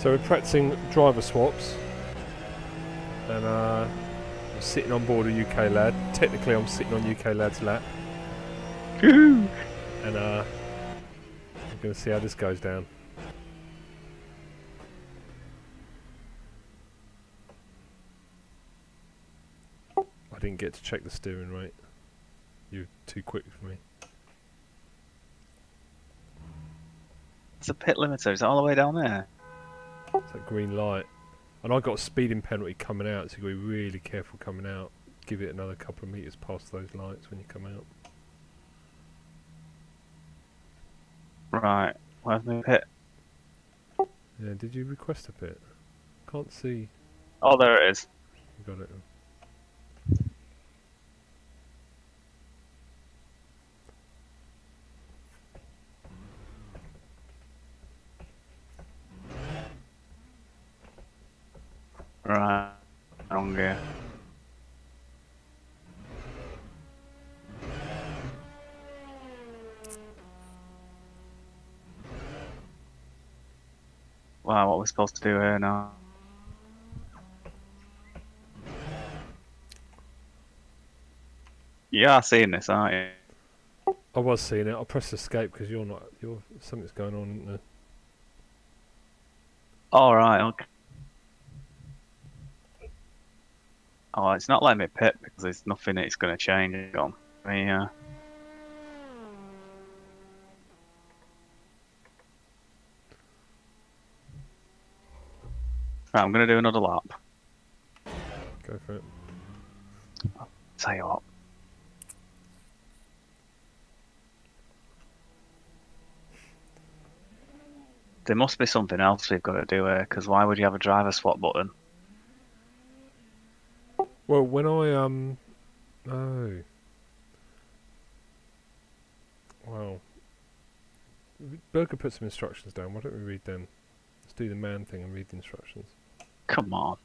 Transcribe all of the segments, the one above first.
So we're practicing driver swaps, and I'm sitting on board a UK lad. Technically I'm sitting on UK lad's lap. And I'm going to see how this goes down. I didn't get to check the steering rate. You're too quick for me. It's a pit limiter. Is it all the way down there? It's that green light. And I got a speeding penalty coming out, so you've got to be really careful coming out. Give it another couple of metres past those lights when you come out. Right. Where's my pit? Yeah, did you request a pit? Can't see. Oh, there it is. You got it. Right. Wrong gear. Wow, what are we supposed to do here now? You are seeing this, aren't you? I was seeing it. I pressed escape because you're not. Something's going on, isn't there? Alright, okay. Oh, it's not letting me pit because there's nothing that's going to change. Go on. Right, I'm going to do another lap. Go for it. Tell you what. There must be something else we've got to do here, because why would you have a driver swap button? Well, when I oh, wow. Burger put some instructions down. Why don't we read them? Let's do the man thing and read the instructions. Come on.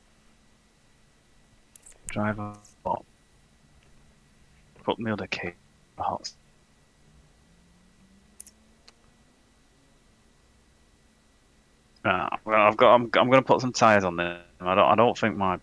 Driver swap. Put the other key. Hot. Well, I'm going to put some tyres on there. I don't think my.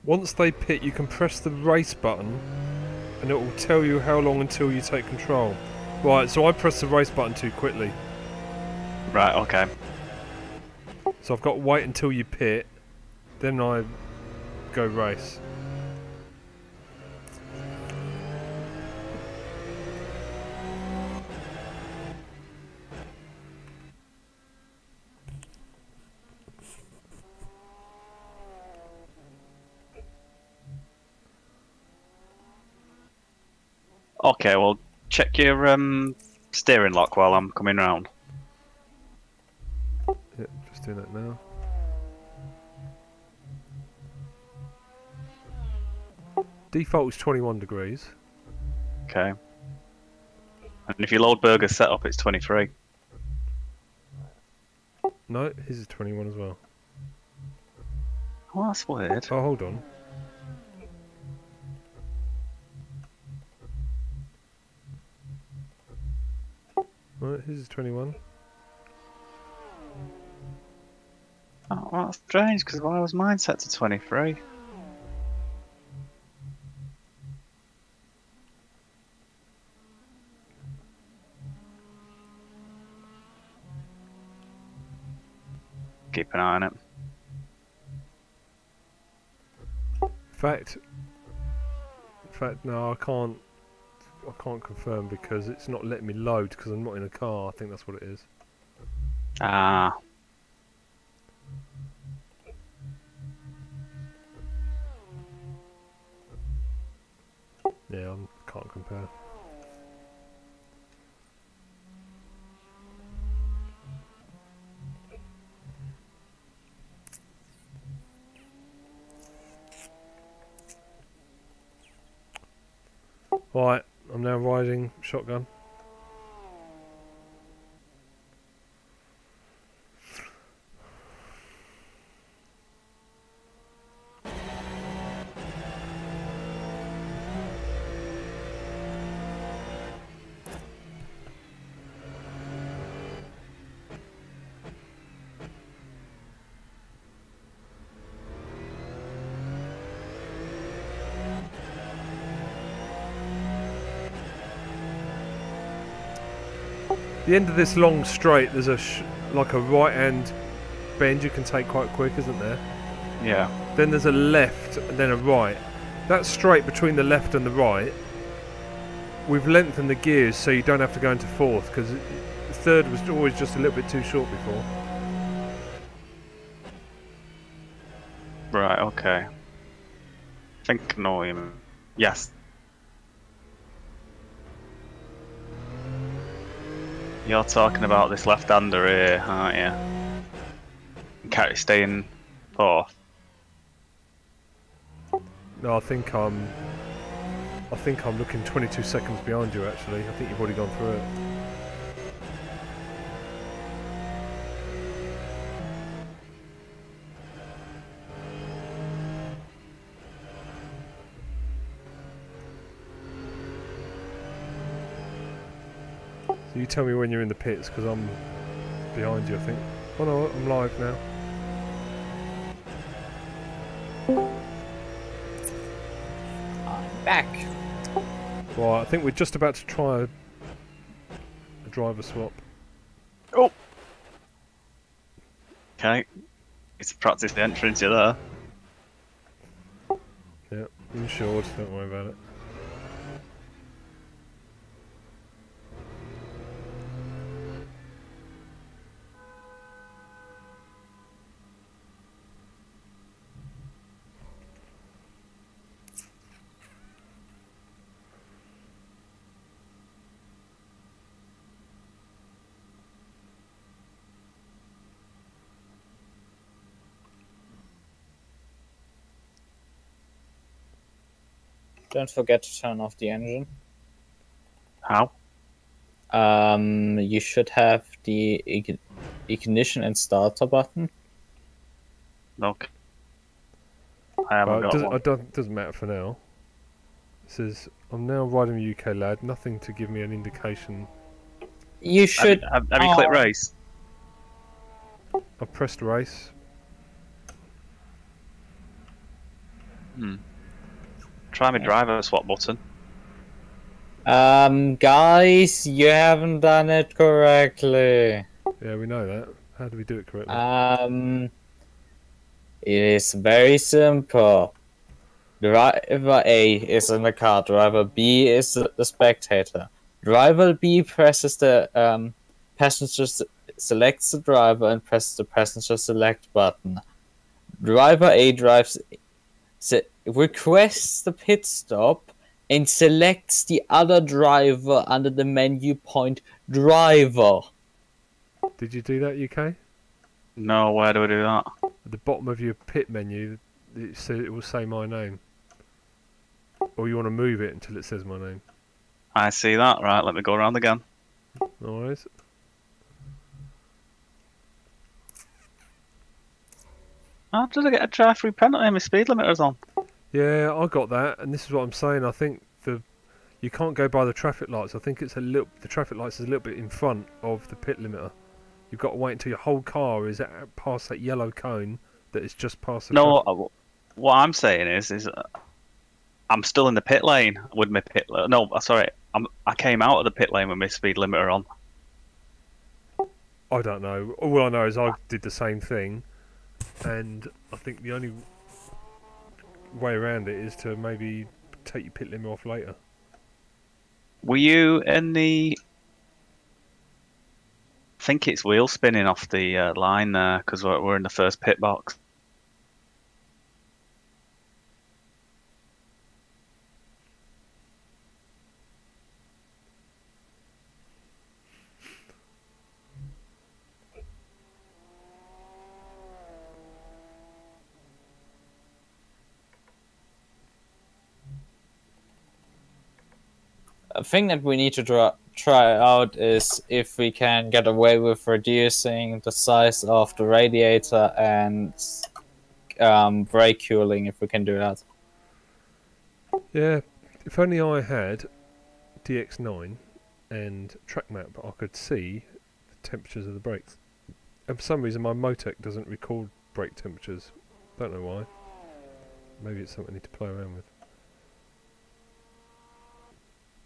Once they pit, you can press the race button and it will tell you how long until you take control. Right, so I pressed the race button too quickly. Right, okay. So I've got to wait until you pit, then I go race. Okay, well, check your steering lock while I'm coming round. Yeah, just doing that now. Default is 21 degrees. Okay. And if you load burger setup, it's 23. No, his is 21 as well. Oh, that's weird. Oh, hold on. Right, his is 21. Oh, well, that's strange, because why was mine set to 23? Keep an eye on it. In fact, no, I can't confirm because it's not letting me load because I'm not in a car. I think that's what it is. Ah. Yeah, I can't compare. Right, I'm now riding shotgun. The end of this long straight, there's a like a right-hand bend you can take quite quick, isn't there? Yeah. Then there's a left and then a right. That straight between the left and the right, we've lengthened the gears so you don't have to go into fourth, because the third was always just a little bit too short before. Right, okay. I think I know what you mean. Yes. You're talking about this left-hander here, aren't you? Can't stay in fourth. No, I think I'm looking 22 seconds behind you actually. I think you've already gone through it. So you tell me when you're in the pits, because I'm behind you, I think. Oh no, I'm live now. I'm back. Right, I think we're just about to try a driver swap. Oh! Okay. It's practice the entrance, you're there. Yeah, insured, don't worry about it. Don't forget to turn off the engine. How? You should have the ignition and starter button. Okay. I haven't got one. It doesn't matter for now. It says, I'm now riding a UK lad, nothing to give me an indication. You should. Have you clicked race? I pressed race. Try my driver swap button. Guys, you haven't done it correctly. Yeah, we know that. How do we do it correctly? It is very simple. Driver A is in the car. Driver B is the spectator. Driver B presses the passenger selects the driver and presses the passenger select button. Driver A requests the pit stop and selects the other driver under the menu point driver. Did you do that, UK? No, where do I do that? At the bottom of your pit menu, it will say my name. Or you want to move it until it says my name. I see that. Right, let me go around again. No worries. How did I get a drive-through penalty and my speed limiter's on? Yeah, I got that, and this is what I'm saying. I think you can't go by the traffic lights. I think the traffic lights is a little bit in front of the pit limiter. You've got to wait until your whole car is past that yellow cone that is just past the No, what I'm saying is I'm still in the pit lane with my No, sorry, I came out of the pit lane with my speed limiter on. I don't know. All I know is I did the same thing, and I think the only way around it is to maybe take your pit limit off later. Were you in the... I think it's wheel spinning off the line there, because we're in the first pit box. a thing that we need to try out is if we can get away with reducing the size of the radiator and brake cooling, if we can do that. Yeah, if only I had DX9 and track map, I could see the temperatures of the brakes. And for some reason my Motec doesn't record brake temperatures. Don't know why. Maybe it's something I need to play around with.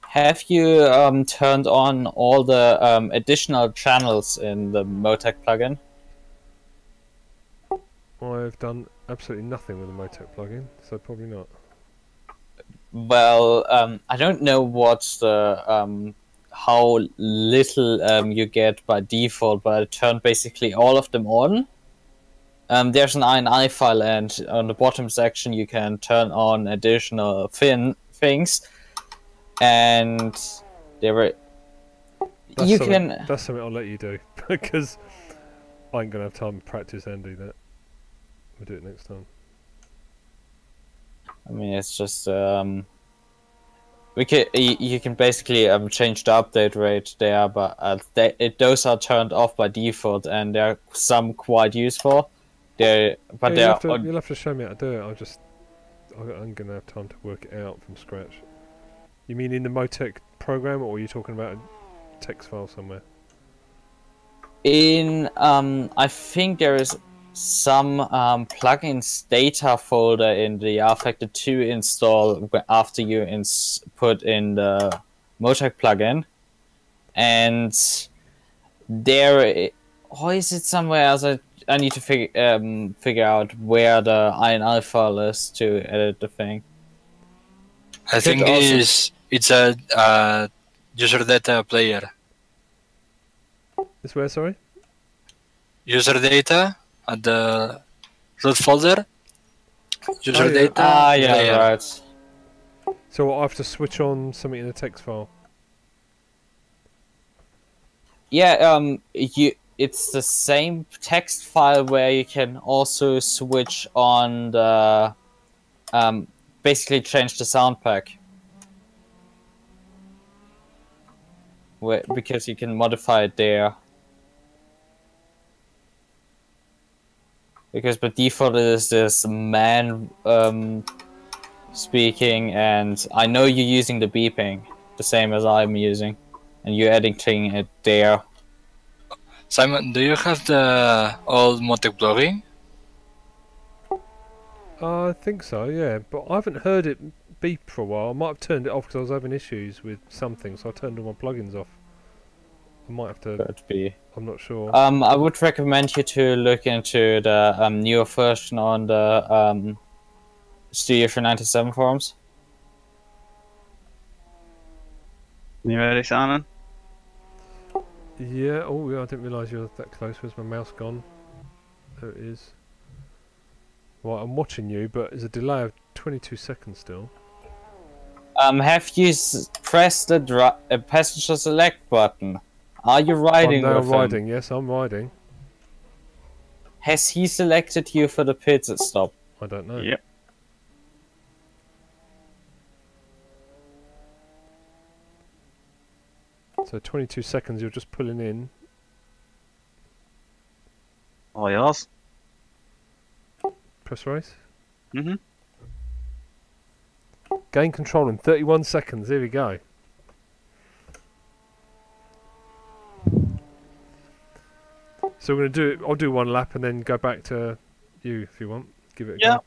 Have you turned on all the additional channels in the Motec plugin? I've done absolutely nothing with the Motec plugin, so probably not. Well, I don't know what's the how little you get by default, but I turned basically all of them on. There's an INI file, and on the bottom section you can turn on additional things, and there were That's something I'll let you do because I ain't gonna have time to practice and do that. We'll do it next time. I mean, it's just you can basically change the update rate there, but those are turned off by default, and there are some quite useful. You'll have to show me how to do it. I'm gonna have time to work it out from scratch. You mean in the Motec program, or are you talking about a text file somewhere? I think there is some plugins data folder in the RF2 install after you put in the Motec plugin, and there, or is it somewhere else? I need to figure out where the INI file is to edit the thing. I think it's a user data player. It's where, sorry? User data at the root folder. User data. Ah, yeah, player. right. So I have to switch on something in the text file. Yeah, it's the same text file where you can also switch on the basically change the sound pack. Because you can modify it there. Because by default it is this man speaking, and I know you're using the beeping, the same as I'm using, and you're editing it there. Simon, do you have the old Motec blogging? I think so, yeah, but I haven't heard it beep for a while. I might have turned it off because I was having issues with something, so I turned all my plugins off. I might have to. Could be. I'm not sure. I would recommend you to look into the newer version on the Studio 397 forums. You ready, Simon? Yeah, oh yeah, I didn't realise you were that close. Where's my mouse gone? There it is. Right, I'm watching you, but there's a delay of 22 seconds still. Have you pressed the passenger select button? Are you riding I'm with now riding, him? yes, I'm riding. Has he selected you for the pit stop? I don't know. Yep. So 22 seconds, you're just pulling in. All yours. Press race. Mm-hmm. Gain control in 31 seconds, here we go. So we're going to do it, I'll do one lap and then go back to you if you want. Give it a go.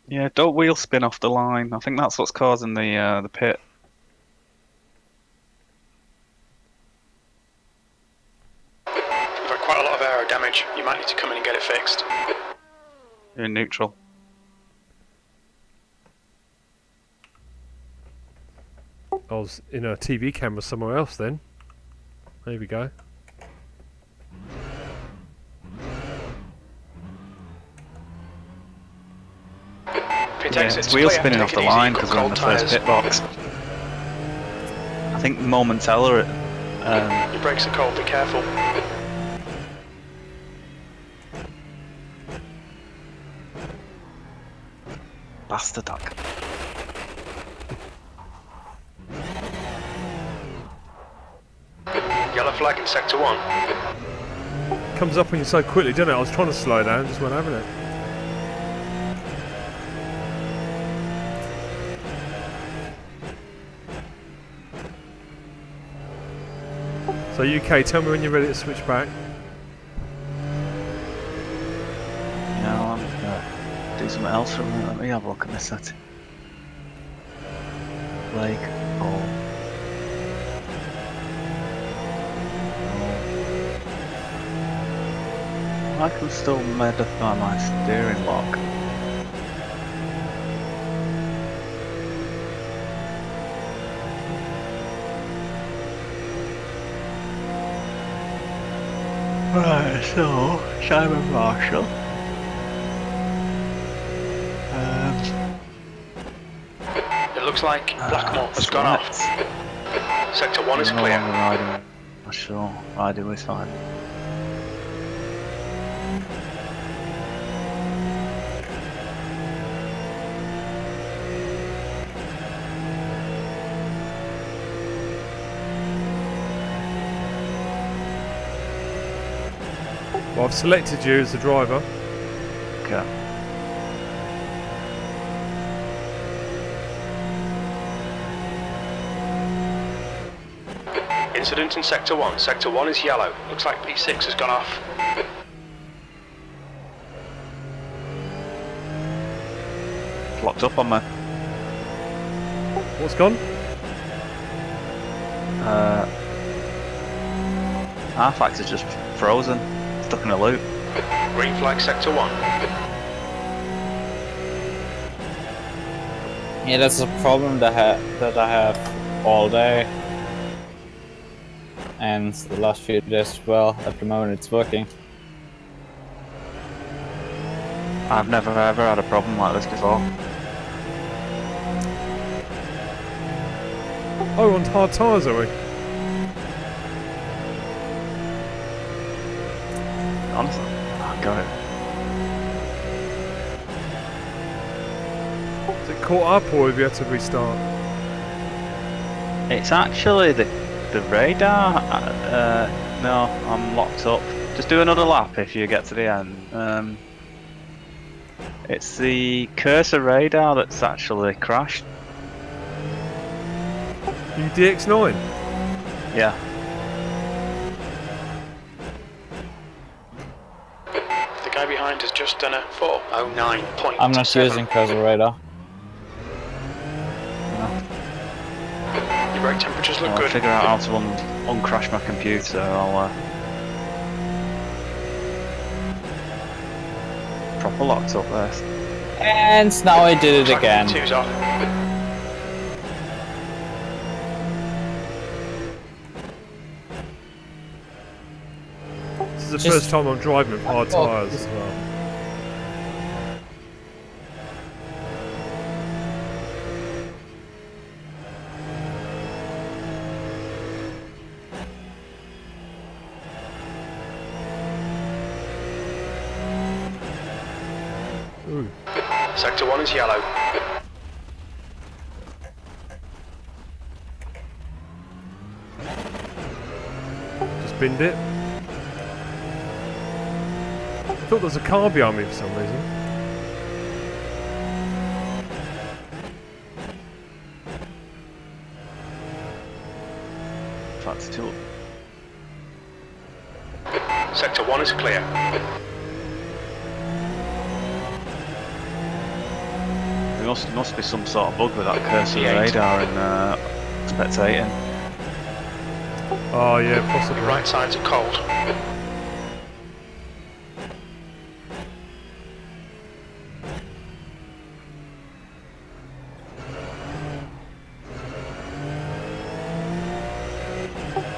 Yeah, don't wheel spin off the line. I think that's what's causing the pit. You've had quite a lot of aero damage. You might need to come in and get it fixed. You're in neutral. I was in a TV camera somewhere else then. There we go. Yeah, it's wheel spinning off the line because we're on the first pit box. I think momentarily Your brakes are cold, be careful. Bastard dog. Yellow flag in sector 1. Comes up on you so quickly, doesn't it? I was trying to slow down, just went having it. So UK, tell me when you're ready to switch back. Yeah, I'm gonna do something else for a minute. Let me have a look at my setting. Like, oh. I can still modify my steering lock. Right, so Simon Marshall. It looks like Blackmore has gone off. Sector 1 is clear. Riding, sure, riding was fine. Well, I've selected you as the driver. Okay. Incident in sector 1. Sector 1 is yellow. Looks like P6 has gone off. Locked up on me. What's gone? Arfax is just frozen, stuck in a loop. Green flag sector 1. Yeah, that's a problem that I have all day. And the last few days as well. At the moment it's working. I've never ever had a problem like this before. Oh, we're on hard tyres, are we? Honestly, I got it. Is it caught up or have you had to restart? It's actually the radar. No, I'm locked up. Just do another lap if you get to the end. It's the cursor radar that's actually crashed. You DX9? Yeah. The guy behind has just done a 409.7. I'm not using cursor radar. Your brake temperatures look I'll good. figure out how to uncrash my computer. I'll proper locked up there. And now I did it Looks like again. P2's off. This is the Just- first time I'm driving with hard tyres as well. Ooh. Sector 1 is yellow. Just binned it. I thought there was a car behind me for some reason. That's two. Sector 1 is clear. There must be some sort of bug with that cursor P8. radar and spectating. Oh yeah, possibly. Your right sides are cold.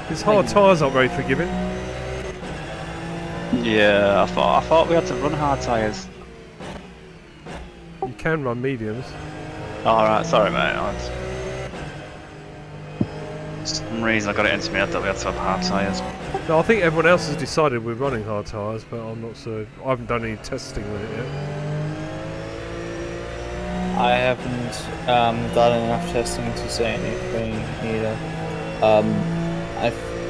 His hard tyres aren't very forgiving. Yeah, I thought we had to run hard tyres. You can run mediums. Alright, sorry mate. some reason I got it into my head that we had to have hard tyres. No, I think everyone else has decided we're running hard tyres, but I'm not sure. I haven't done any testing with it yet. I haven't done enough testing to say anything either.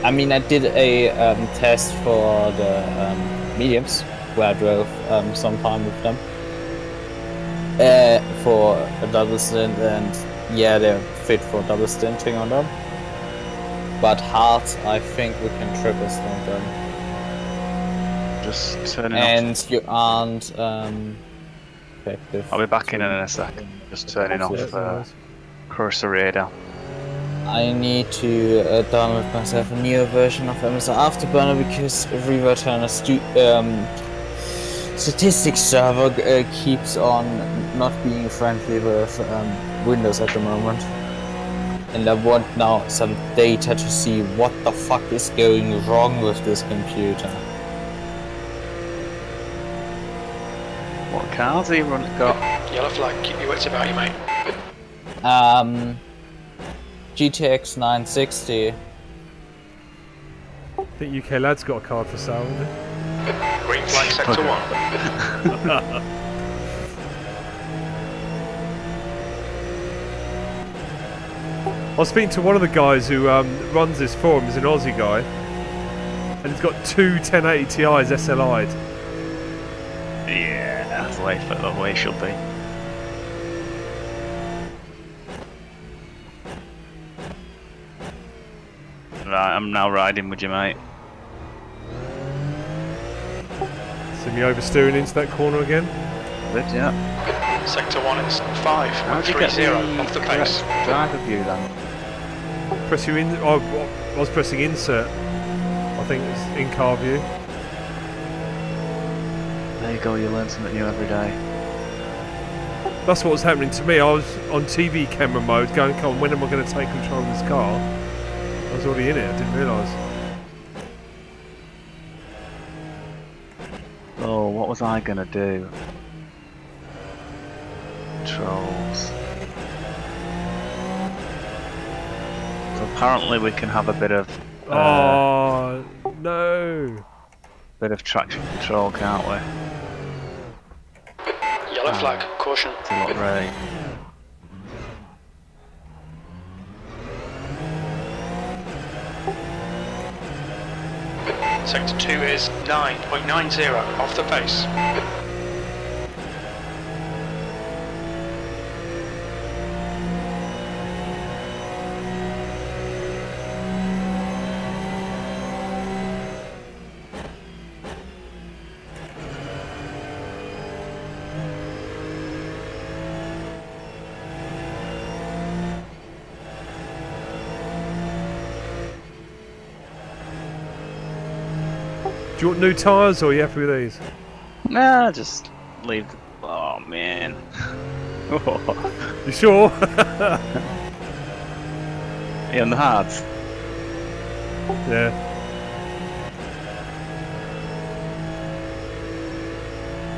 I mean, I did a test for the mediums, where I drove some time with them for a double stint, and yeah, they're fit for double stinting on them. But hard, I think we can triple stint them. Just turning And off. you aren't effective. I'll be back in a second. Just turning off cursor radar. I need to download myself a newer version of Amazon Afterburner because ReverTurner statistics server keeps on not being friendly with Windows at the moment. And I want now some data to see what the fuck is going wrong with this computer. What cars have you got? Yellow flag, keep your wits about you, mate. GTX 960. I think UK Lad's got a card for sale, hasn't he? Green flag, sector 1. I was speaking to one of the guys who runs this forum. He's an Aussie guy, and he's got two 1080 Ti's SLI'd. Yeah, that's the way it should be. Right, I'm now riding with you, mate. See me oversteering into that corner again. Good, yeah. Sector 1 is How'd you get 5.30 off the pace. driver view then? Press you in. I was pressing insert. I think it's in car view. There you go, you learn something new every day. That's what was happening to me. I was on TV camera mode, going, "Come on, when am I going to take control of this car?" I was already in it. I didn't realise. Oh, what was I gonna do? Controls. So apparently we can have a bit of Oh no! traction control, can't we? Yellow flag, caution. To look right. Sector 2 is 9.90 off the pace. Do you want new tyres, or are you happy with these? Nah, just leave. Oh man. You sure? Yeah, on the hards. Yeah.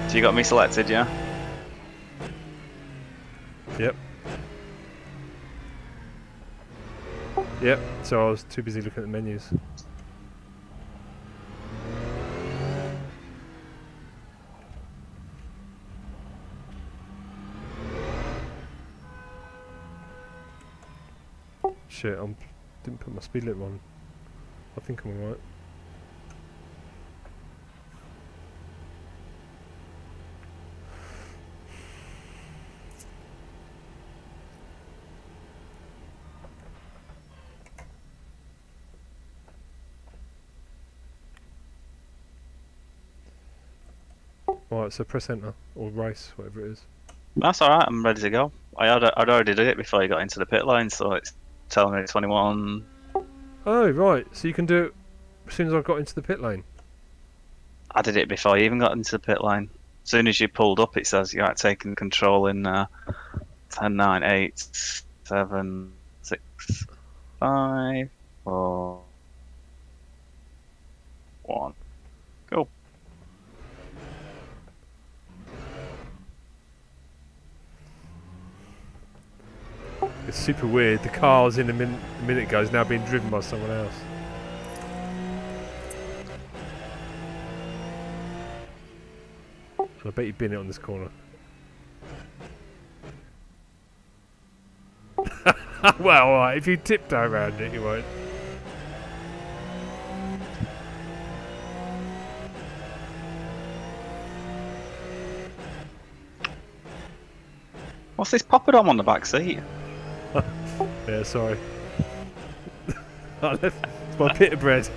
So you got me selected, yeah? Yep. Yep. So I was too busy looking at the menus. Shit, I didn't put my speed limit on. I think I'm alright. Alright, so press enter, or race, whatever it is. That's alright, I'm ready to go. I'd already did it before you got into the pit lane, so it's telling me 21. Oh, right, so you can do it as soon as I got into the pit lane. I did it before you even got into the pit lane. As soon as you pulled up, it says you're taking control in 10, 9, 8, 7, 6, 5, 4, 1. Go. It's super weird. The car I was in a minute ago is now being driven by someone else. I bet you bin it on this corner. Well, alright, if you tiptoe around it, you won't. What's this poppadom on the back seat? Yeah, sorry. It's my pita bread.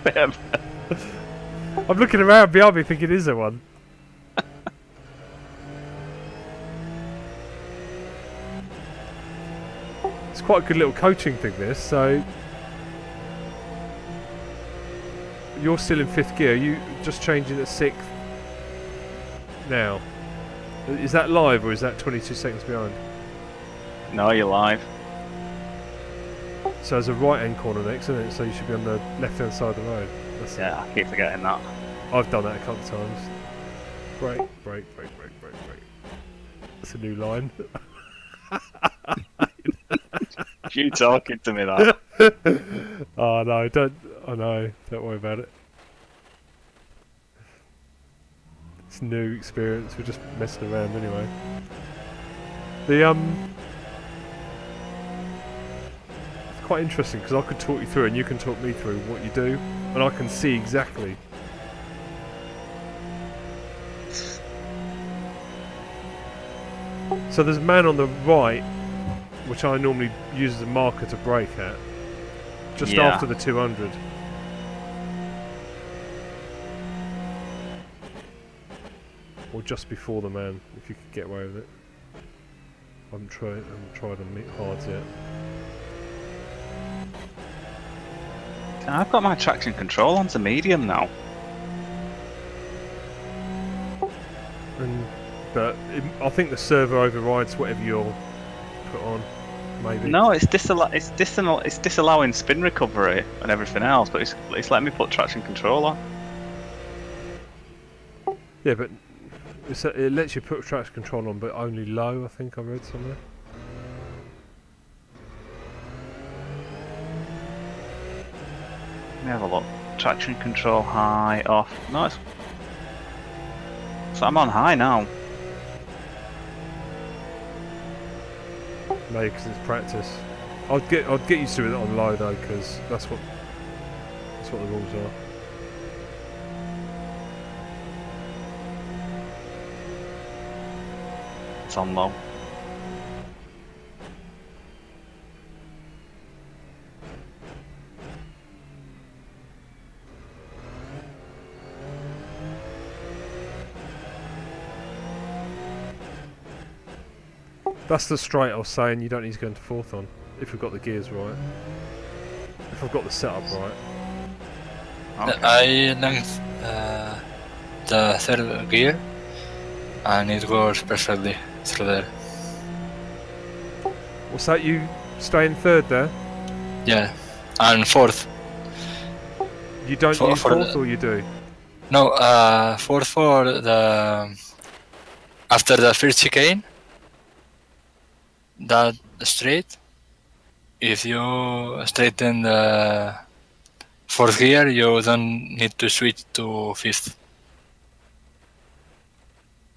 I'm looking around behind me thinking, is there one? It's quite a good little coaching thing, this. So you're still in 5th gear. You just changing at 6th now. Is that live or is that 22 seconds behind? No, you're live. So there's a right-hand corner next, isn't it? So you should be on the left-hand side of the road. That's Yeah, I keep forgetting that. I've done that a couple of times. Brake, brake, brake, brake, brake, brake. That's a new line. You talking to me that? Oh no, don't. Oh no, don't worry about it. It's a new experience. We're just messing around anyway. It's quite interesting because I could talk you through and you can talk me through what you do, and I can see exactly. So there's a man on the right, which I normally use as a marker to brake at, just after the 200. Or just before the man, if you could get away with it. I haven't tried on meet hards yet. I've got my traction control onto medium now. But I think the server overrides whatever you'll put on, maybe. No, it's disallowing spin recovery and everything else, but it's letting me put traction control on. Yeah, but it lets you put traction control on, but only low, I think I read somewhere. Let me have a look. Traction control high, off. No, so I'm on high now. Maybe because it's practice. I'd get used to it on low though, because that's what the rules are. It's on low. That's the straight I was saying. You don't need to go into 4th on if we've got the gears right. If I've got the setup right. Okay. I length the 3rd gear and it works perfectly through there. What's that? You stay in 3rd there? Yeah, and 4th. You don't use 4th or you do? No, 4th for the after the first chicane. That straight. If you straighten the 4th gear, you don't need to switch to 5th.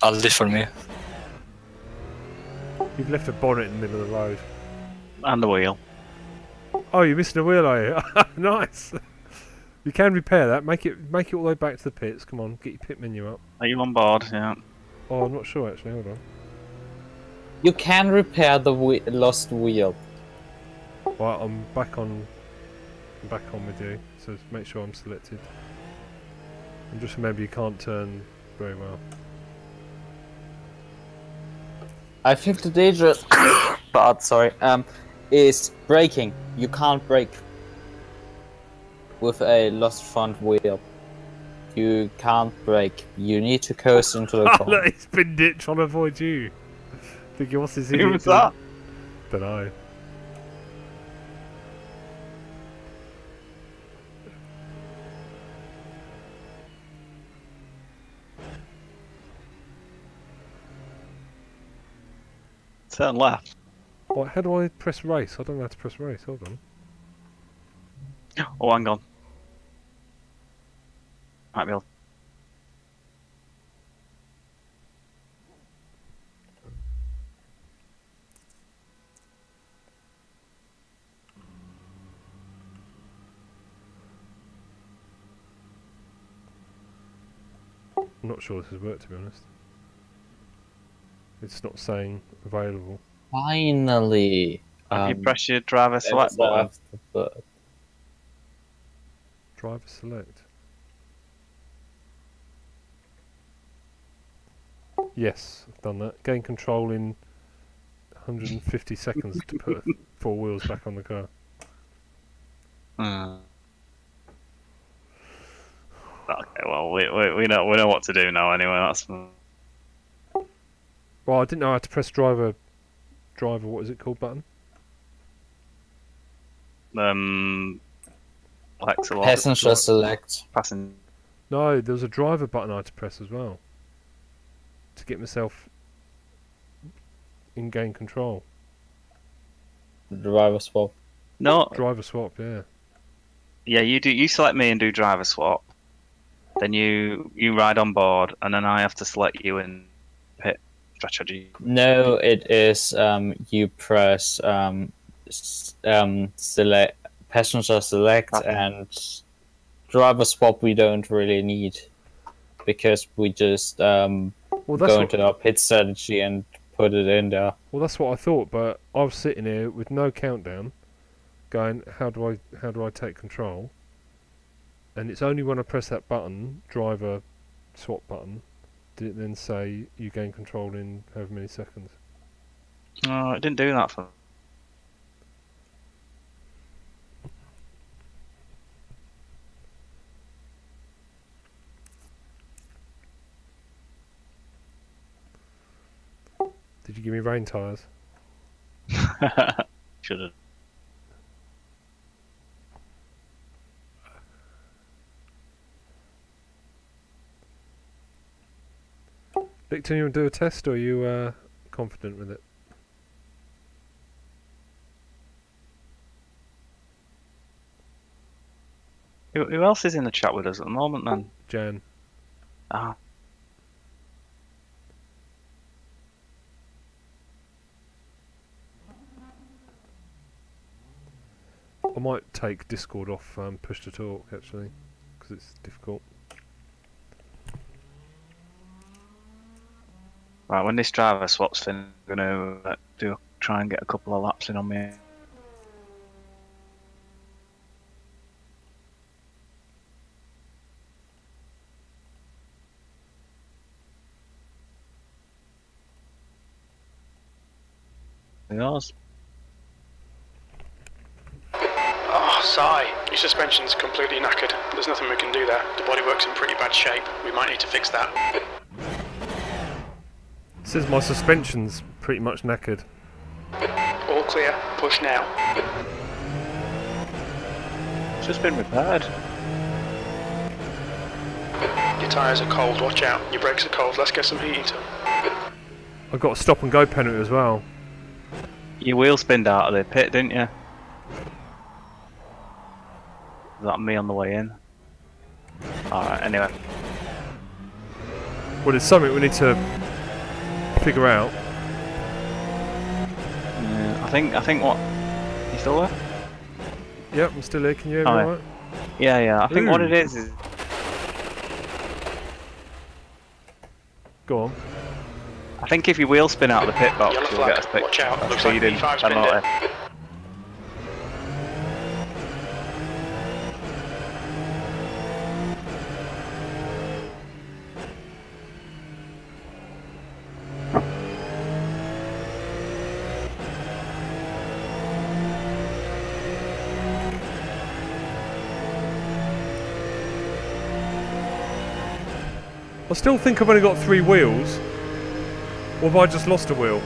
At least for me. You've left the bonnet in the middle of the road. And the wheel. Oh, you're missing a wheel, are you? Nice. You can repair that. Make it all the way back to the pits. Come on, get your pit menu up. Are you on board? Yeah. Oh, I'm not sure actually. Hold on. You can repair the lost wheel. Right, I'm back on with you. So make sure I'm selected. And just remember, you can't turn very well. I think the dangerous part, sorry, is braking. You can't brake with a lost front wheel. You can't brake. You need to coast into the corner. Look, he's been trying to avoid you. Thinking, what's this idiot? Who was that? Don't know. Turn left. What? How do I press race? I don't know how to press race. Hold on. Oh, hang on. Might be able. I'm not sure this has worked, to be honest. It's not saying available. Finally. Have you pressed your driver select there's button? the Driver select. Yes, I've done that. Gain control in 150 seconds to put 4 wheels back on the car. Okay, well we know what to do now anyway. That's Well, I didn't know how to press driver. What is it called button? like a lot. passenger select. Passing. No, there was a driver button I had to press as well to get myself in gain control. Driver swap. No, Driver swap, yeah. yeah, you do. You select me and do driver swap. Then you ride on board, and then I have to select you in pit strategy. No, it is you press select passenger select and driver swap. We don't really need because we just Well, that's go what, into our pit strategy and put it in there. well, that's what I thought. But I was sitting here with no countdown, going, "How do I take control?" And it's only when I press that button, driver swap button, did it then say you gain control in however many seconds. Oh, it didn't do that for. Did you give me rain tyres? Should have. Victor, you want to do a test, or are you confident with it? Who else is in the chat with us at the moment, then? Jan. Ah. I might take Discord off push to talk, actually, because it's difficult. Right, when this driver swap's in, I'm going to try and get a couple of laps in on me. Yours. Oh, sigh. Your suspension's completely knackered. There's nothing we can do there. The bodywork's in pretty bad shape. We might need to fix that. It says my suspension's pretty much knackered. All clear. Push now. It's just been repaired. Your tyres are cold. Watch out. Your brakes are cold. Let's get some heat into them. I got a stop and go penalty as well. You wheel spinned out of the pit, didn't you? Is that me on the way in? Alright, anyway. Well, it's something we need to figure out. Yeah, I think what... You still there? Yep, I'm still here. Can you hear me Oh, yeah. alright? Yeah, I think what Ooh. it is... Go on. I think if you wheel spin out of the pit box, Yellow you'll flag. get a Watch out. Looks like speeding V5's been penalty. hit. I still think I've only got 3 wheels. Or have I just lost a wheel?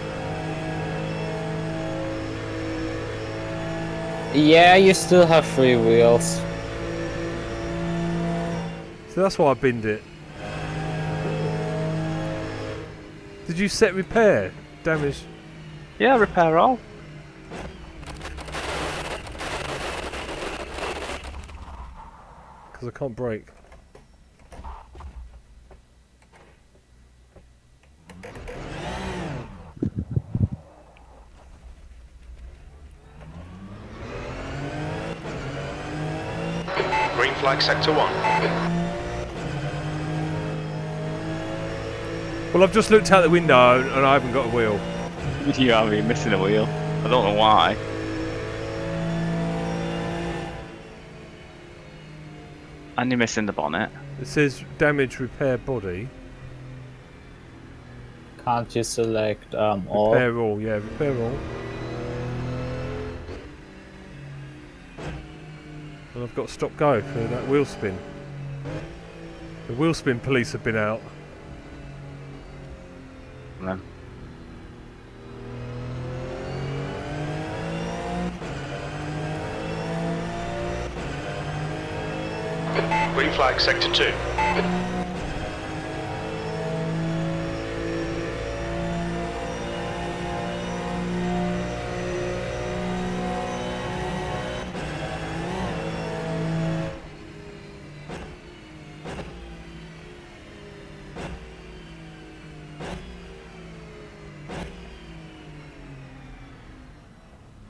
Yeah, you still have 3 wheels. So that's why I binned it. Did you set repair? Damage? Yeah, repair all. because I can't brake. Green flag sector 1. Well, I've just looked out the window and I haven't got a wheel. You are really missing a wheel. I don't know why. And you're missing the bonnet. It says damage repair body. Can't you select all? Repair all, yeah, repair all. And I've got stop go for that wheel spin. The wheel spin police have been out. No. Green flag sector 2.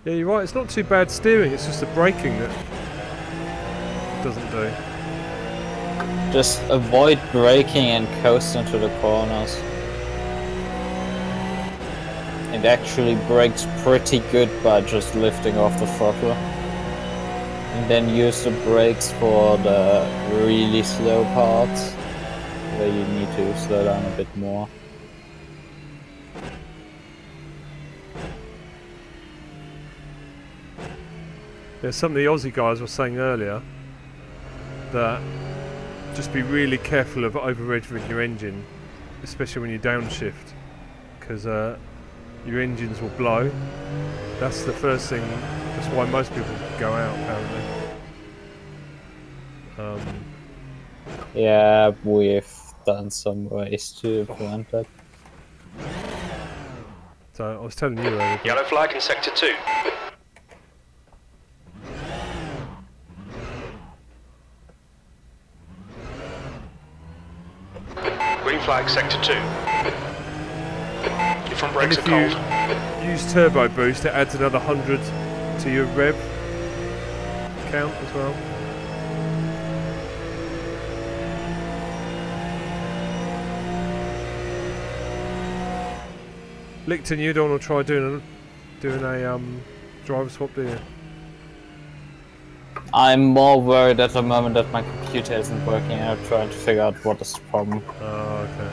Yeah, you're right, it's not too bad steering, it's just the braking that doesn't do. Just avoid braking and coast into the corners. It actually brakes pretty good by just lifting off the throttle. And then use the brakes for the really slow parts, where you need to slow down a bit more. Yeah, some of the Aussie guys were saying earlier that just be really careful of over-revving your engine, especially when you downshift, because your engines will blow. That's the first thing, that's why most people go out apparently. Yeah, we've done some ways to prevent that. So I was telling you earlier. Yellow flag in sector 2. Green flag sector 2. Your front brakes are And cold. if you use turbo boost, it adds another 100 to your rev count as well. Licton, you don't want to try doing a driver swap, do you? I'm more worried at the moment that my computer isn't working. I'm trying to figure out what is the problem. Oh, okay.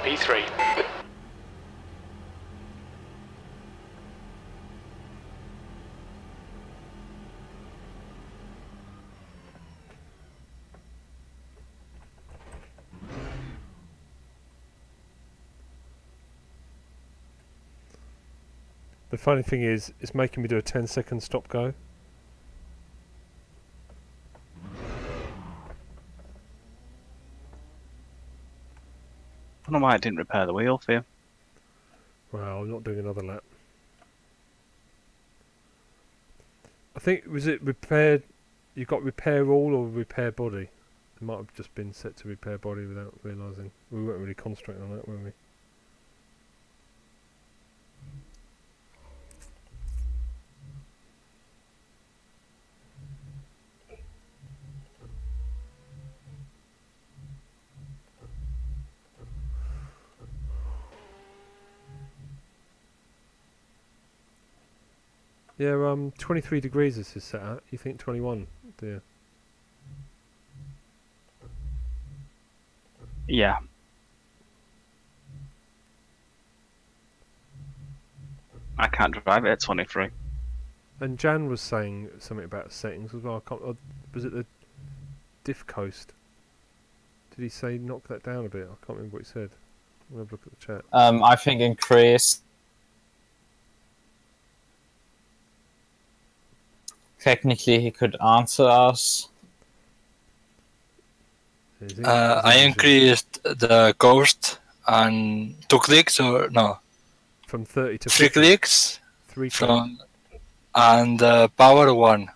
P3. The funny thing is, it's making me do a 10-second stop go. I don't know why it didn't repair the wheel for you. Well, I'm not doing another lap. I think, was it repaired, you got repair all or repair body? It might have just been set to repair body without realising. We weren't really concentrating on that, were we? Yeah, 23 degrees this is set at. You think 21, dear? Yeah. I can't drive it at 23. And Jan was saying something about settings as well. I can't, was it the diff coast? Did he say knock that down a bit? I can't remember what he said. I'll have a look at the chat. I think increase. Technically, he could answer us. I increased the coast and 2 clicks or no, From 30 to 3 50. clicks 3 clicks. from and power 1.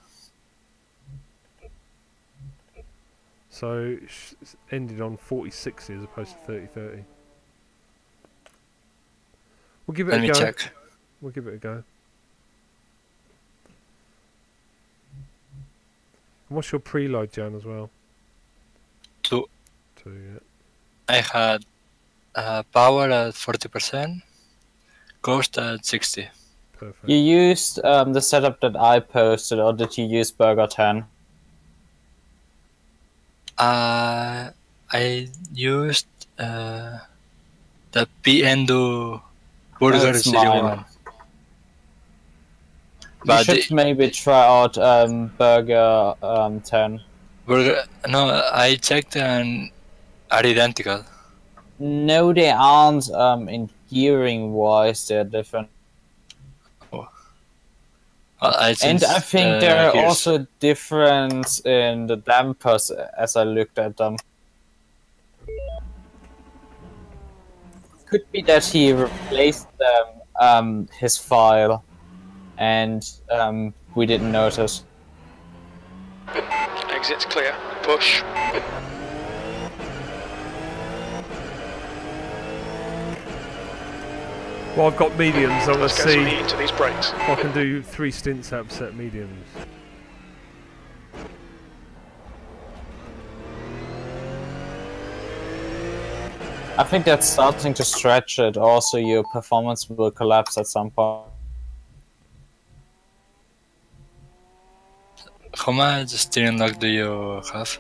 So it's ended on 40/60 as opposed to 30/30. We'll give it Let a me go. check. We'll give it a go. And what's your preload, Jan, as well? 2. 2, yeah. I had power at 40%, coast at 60. Perfect. You used the setup that I posted, or did you use Burger 10? I used the PNDO Burger That's mine. 01. You But should maybe try out Burger 10. Burger, no, I checked and are identical. No, they aren't. In gearing wise, they're different. I And changed I think the there are gears. also difference in the dampers as I looked at them. Could be that he replaced them, his file, and we didn't notice. Exit's clear. Push. Well, I've got mediums. I'm going to Let's get some see heat into these brakes. if I can do 3 stints out of set mediums. I think that's starting to stretch it. Also, your performance will collapse at some point. How much steering lock do you have?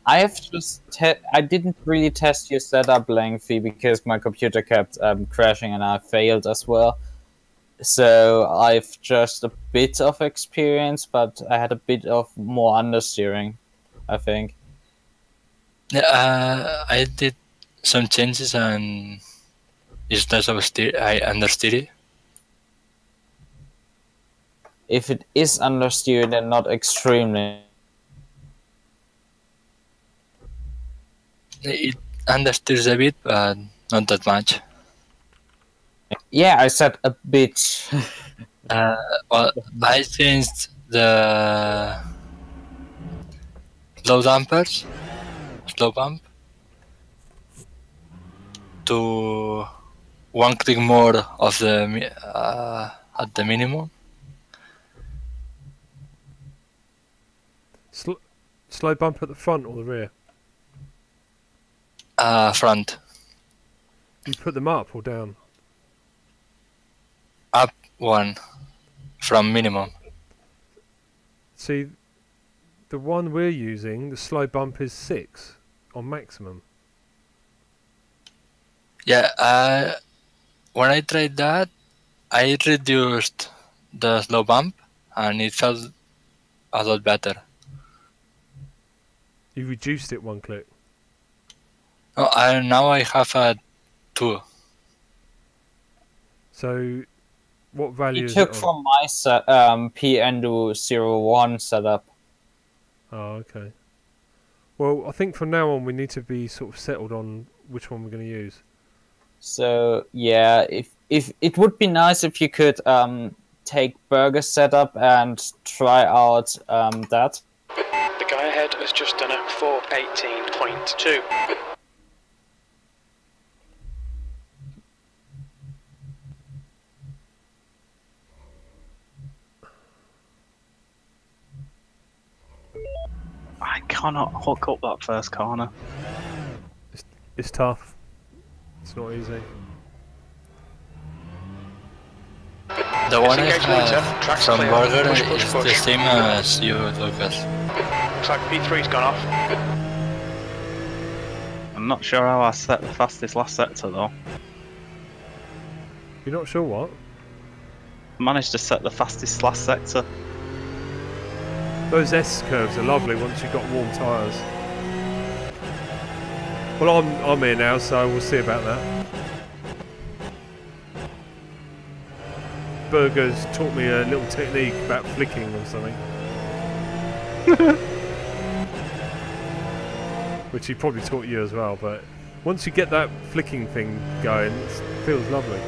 I have just I didn't really test your setup lengthy because my computer kept crashing and I failed as well. So I've just a bit of experience, but I had a bit of more understeering, I think. Yeah, I did some changes and instead of I understeer it. If it is understeered, then not extremely. It understeers a bit, but not that much. Yeah, I said a bit. Well, I changed the slow bump, to 1 click more of the at the minimum. Slow bump at the front or the rear? Front, You put them up or down? up 1 from minimum. See, the one we're using, the slow bump is 6 on maximum. Yeah, when I tried that, I reduced the slow bump and it felt a lot better. You reduced it 1 click. Oh, now I have a 2. So, what value You is took it on? from my set, PNDO01 setup. Oh, okay. Well, I think from now on we need to be sort of settled on which one we're going to use. So yeah, if it would be nice if you could take Burger setup and try out that. The guy ahead has just done a 418.2. I cannot hook up that first corner. It's tough. It's not easy. The one I Disengage later. have Track's from clear. Burger Push, is push, the push. same as you, Lucas. Looks like P3's gone off. I'm not sure how I set the fastest last sector though. You're not sure what? I managed to set the fastest last sector. Those S curves are lovely once you've got warm tyres. Well, I'm here now, so we'll see about that. Burger's taught me a little technique about flicking or something. Which he probably taught you as well, but once you get that flicking thing going, it feels lovely.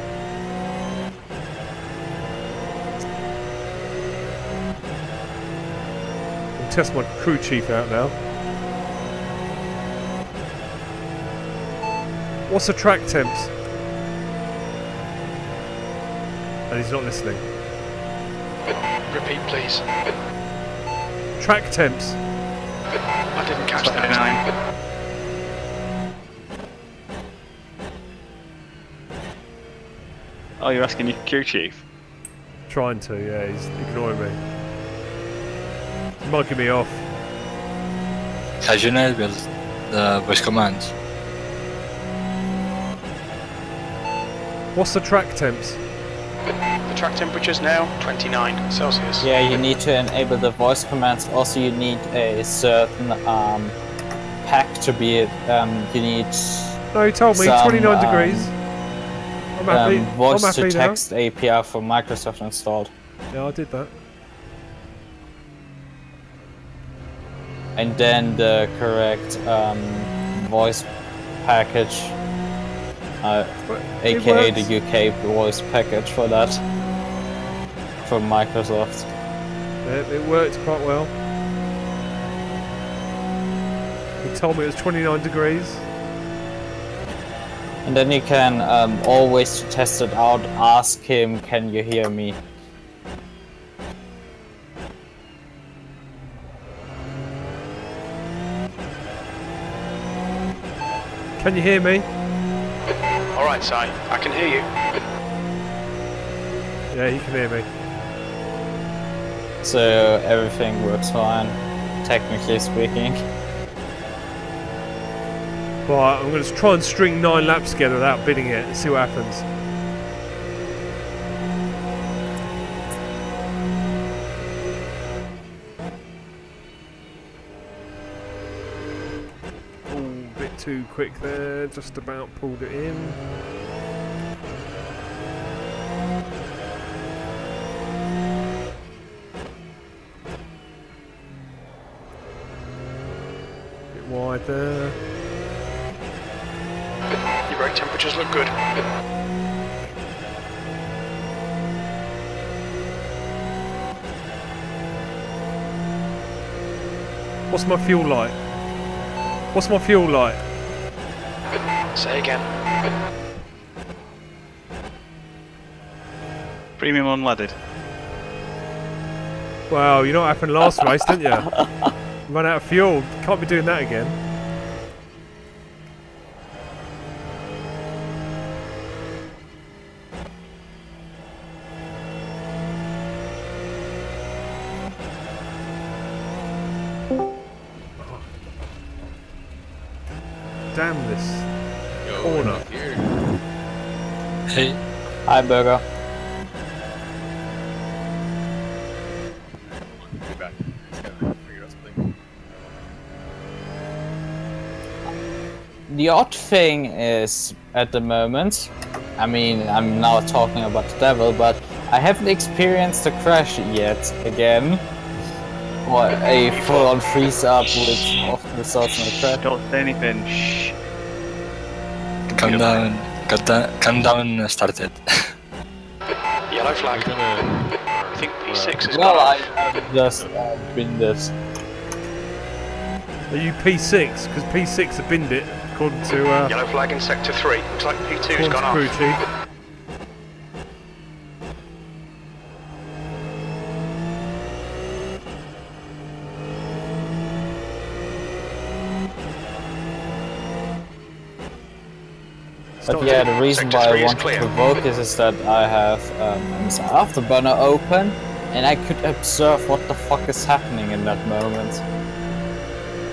I'll test my crew chief out now. What's the track temps? And he's not listening. Repeat, please. Track temps. I didn't catch that. 29. Oh, you're asking your crew chief? Trying to, yeah, he's ignoring me. He's mugging me off. Has you enabled the voice commands? What's the track temps? The track temperature's now 29 Celsius. Yeah, you need to enable the voice commands. Also, you need a certain pack to be it. You need No, he told me some, 29 degrees. I'm happy. I'm voice happy to text API from Microsoft installed. now. Yeah, I did that. And then the correct voice package, It aka works. the UK voice package for that from Microsoft. Yeah, it worked quite well. He told me it was 29 degrees. And then you can always to test it out, ask him, can you hear me? Can you hear me? Alright, Si, I can hear you. Yeah, he can hear me. So everything works fine, technically speaking. Right, I'm going to try and string 9 laps together without bidding it and see what happens. Oh, a bit too quick there, just about pulled it in. Bit wide there. Your brake temperatures look good. What's my fuel like? What's my fuel like? Say again. Premium unleaded. Wow, you know what happened last race, didn't you? Run out of fuel. Can't be doing that again. Damn this corner. Hey, Hi, Burger. The odd thing is, at the moment, I mean, I'm now talking about the devil, but I haven't experienced a crash yet again. Or a full-on freeze-up, which often results in a crash. Don't say anything. Shh. countdown started. Yellow flag. I think P6 is Well, gone I've just been this. Are you P6? Because P6 have binned it, according to Yellow flag in sector 3. Looks like P2's gone crew off. chief. But yeah, the reason why I want to provoke is that I have an afterburner open, and I could observe what the fuck is happening in that moment.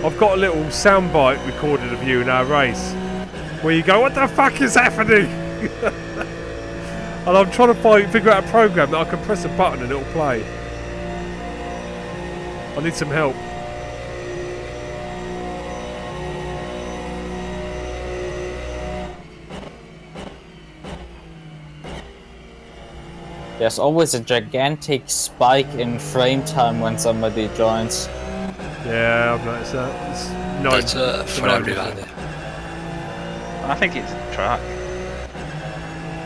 I've got a little soundbite recorded of you in our race, where you go, "What the fuck is happening?" And I'm trying to figure out a program that I can press a button and it'll play. I need some help. There's always a gigantic spike in frame time when somebody joins. Yeah, I've noticed that. It's That's for everybody. I think it's a track.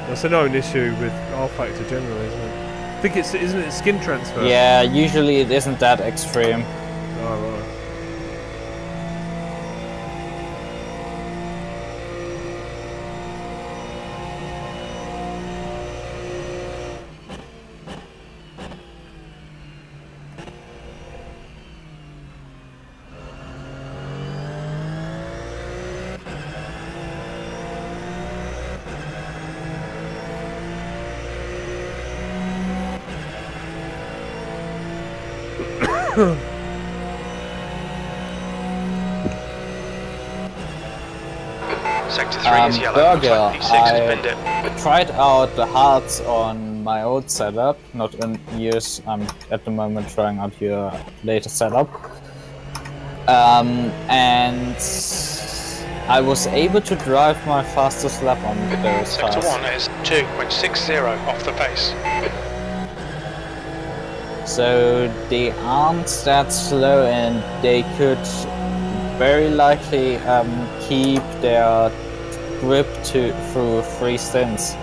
That's a known issue with R-Factor generally, isn't it? I think it's, isn't it skin transfer? Yeah, usually it isn't that extreme. Oh, right. Sector 3 is yellow. Looks Burger, like P6 has binned it. I tried out the hearts on my old setup, not in use. I'm at the moment trying out your latest setup. And I was able to drive my fastest lap on those Sector cars. 1 is 2.60 off the pace. So they aren't that slow, and they could very likely keep their grip through 3 stints.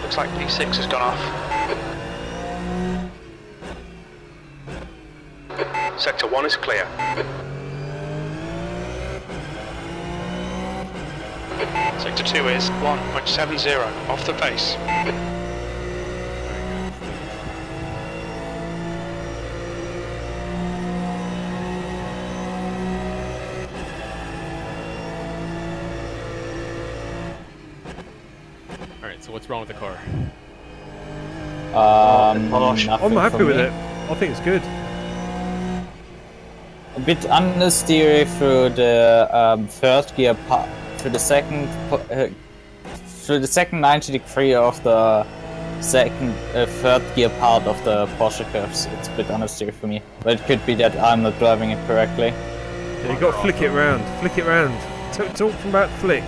Looks like P6 has gone off. Sector 1 is clear. Sector 2 is 1.70 off the pace. Alright, so what's wrong with the car? Nothing I'm happy for with me. it. I think it's good. A bit understeery through the third gear part, through the second 90 degree of the third gear part of the Porsche curves. It's a bit understeery for me, but it could be that I'm not driving it correctly. Yeah, you got to flick it round. Flick it round. Talking about flick.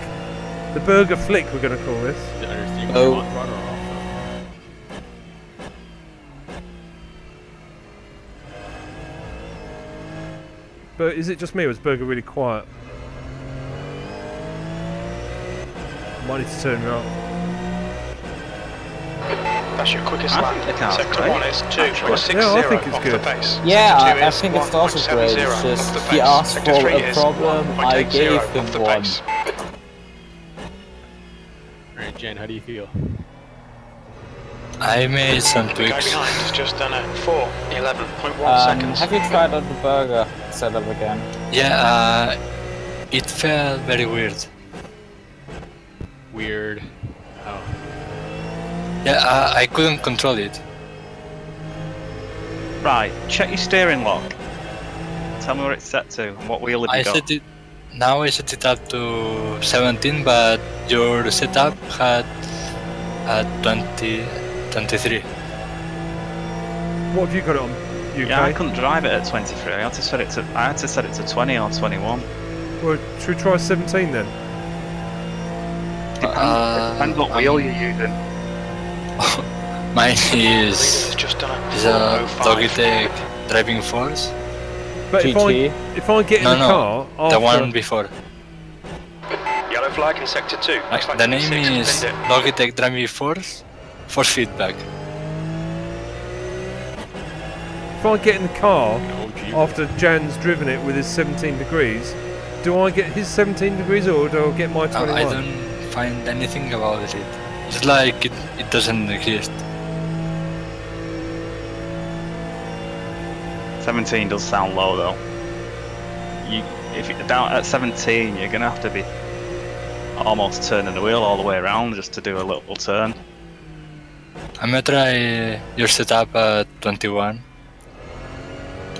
The burger flick, we're going to call this. Is it understeering Oh. on run or off? But is it just me or is burger really quiet? Might need to turn it up. That's your quickest I lap. think the car's Sector great, 1 is 2.60 Yeah, I think it's off good. the pace. Yeah, Sector 2 I is think it's also great. 1.70 It's off just the he pace. asked Sector for 3 a is problem, I 1.80 gave off him the one. pace. Alright, Jen, how do you feel? I made some The guy tweaks. behind has just done a 4:11.1 seconds. Have you tried out the burger setup again? Yeah, it felt very weird. Weird. Oh. Yeah, I couldn't control it. Right, check your steering lock. Tell me what it's set to and what wheel have I you got. set it. Now I set it up to 17, but your setup had 23. What have you got it on? UK? Yeah, I couldn't drive it at 23. I had to set it to 20 or 21. Well, should we try 17 then? Depends what wheel you're using. Mine Leaders is has just done is a a 4:05. Logitech driving force. But GT. if I get in No, the no, car after, the one before. Yellow flag in sector 2. Looks like The P6 name has is binned it. Logitech driving force feedback. if I get in the car Oh, gee. after Jan's driven it with his 17 degrees, do I get his 17 degrees or do I get my 21? I don't find anything about it. It's like it doesn't exist. 17 does sound low though. If you're down at 17, you're gonna have to be almost turning the wheel all the way around just to do a little turn. I'm gonna try your setup at 21.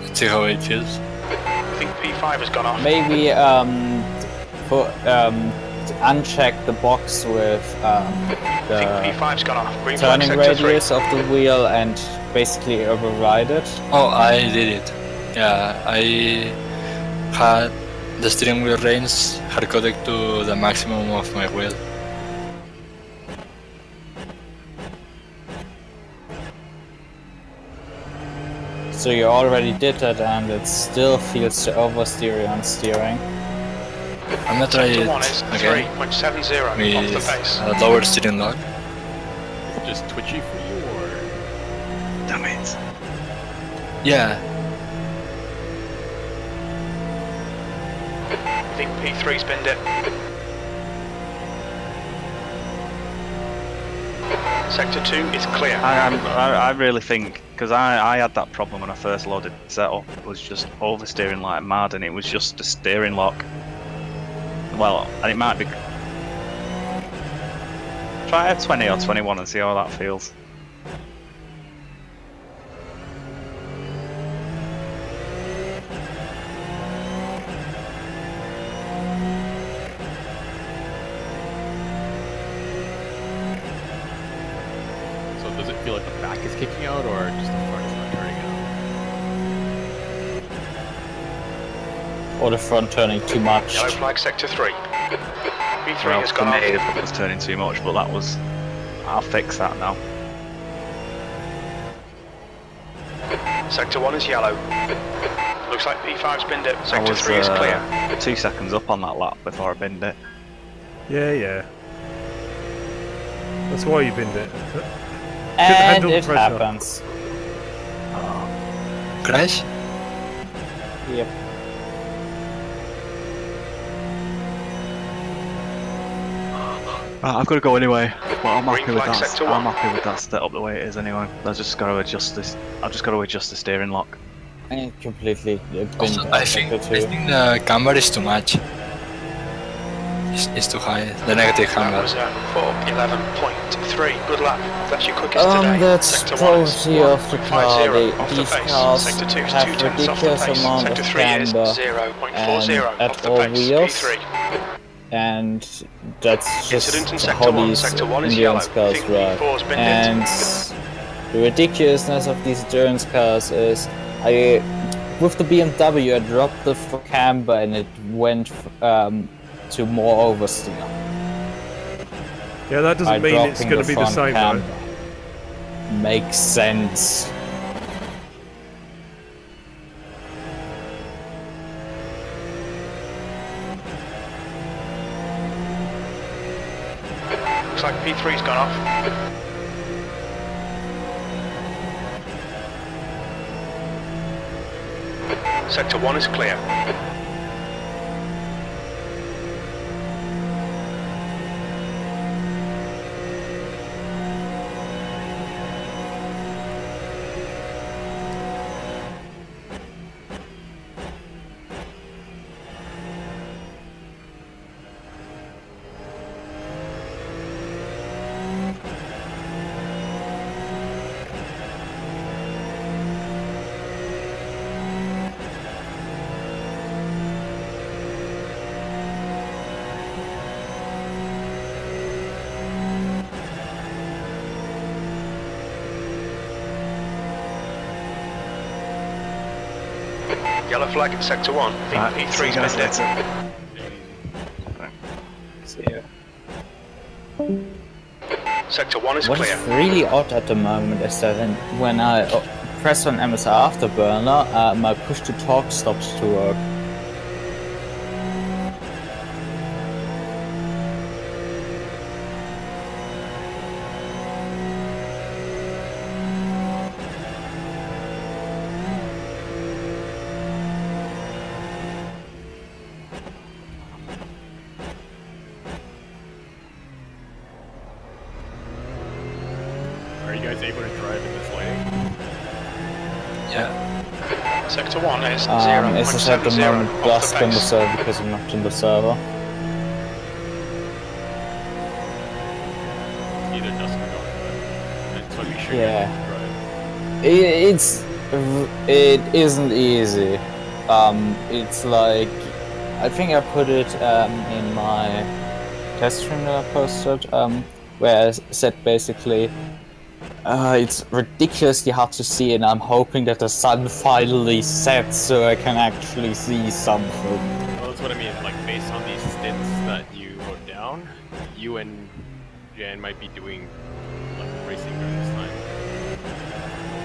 Let's see how it feels. I think P5 has gone off. Maybe uncheck the box with I think the P5's gone off. Green flag turning sector 3. radius of the wheel and basically override it. Oh, I did it. Yeah, I had the steering wheel reins hard-coded to the maximum of my wheel. So you already did that and it still feels to oversteer on steering. I'm gonna try it Sector 1 is again 3.70 off the with pace. a lower steering lock. Is it just twitchy for you, or Damn it. Yeah, I think P3's binned it. Sector 2 is clear. I really think, because I had that problem when I first loaded the setup, it was just oversteering like mad and it was just a steering lock. Well, and it might be... Try a 20 or 21 and see how that feels. so does it feel like the back is kicking out, or just the front is not turning out? Or the front turning too much. Yellow flag sector 3. P3 Well, has for gone me, off. it was turning too much, but that was... I'll fix that now. Sector 1 is yellow. Looks like P5's binned it. I Sector was 3 is clear. 2 seconds up on that lap before I binned it. Yeah. That's why you binned it. And handle the it pressure. happens. crash? Yep. Right, I've got to go anyway, but I'm Green happy with flag that. sector I'm 1. happy with that setup the way it is anyway. I've just got to adjust this. I've just got to adjust the steering lock. And completely been Also, I think the camber is too much. It's too high. The negative That camber. was 4:11.3. Good lap. That's your quickest today. That's Sector 1 is probably of the car. 1.50 off the These pace. cars Sector 2 is have 2 tenths off the ridiculous pace. amount Sector of 3 is camber 0.40 and off at the all pace. wheels. P3. And that's just Incident in how sector 1. these Sector 1 is yellow. endurance cars Think work. P4's been And the ridiculousness of these endurance cars is, with the BMW, I dropped the camber and it went to more oversteer. Yeah, that By doesn't mean it's dropping going to be the front same camber. though. Makes sense. Looks like P3's gone off. Sector 1 is clear. Yellow flag at sector 1. I think Right, see you P3's guys been later. it. Sector 1 is What clear. is really odd at the moment is that when I press on MSR Afterburner, my push to talk stops to work. guys able to drive in this lighting? Yeah. Sector 1 is As I said, at the 0.70 moment, off Dusk the on the base. server because I'm not in the server. Either Dusk or Dark, but I just want to be sure Yeah. you can drive. It isn't easy. It's like, I think I put it in my test stream that I posted, where I said basically, it's ridiculously hard to see, and I'm hoping that the sun finally sets so I can actually see something. Well, that's what I mean. Like, based on these stints that you wrote down, you and Jan might be doing like racing during this time.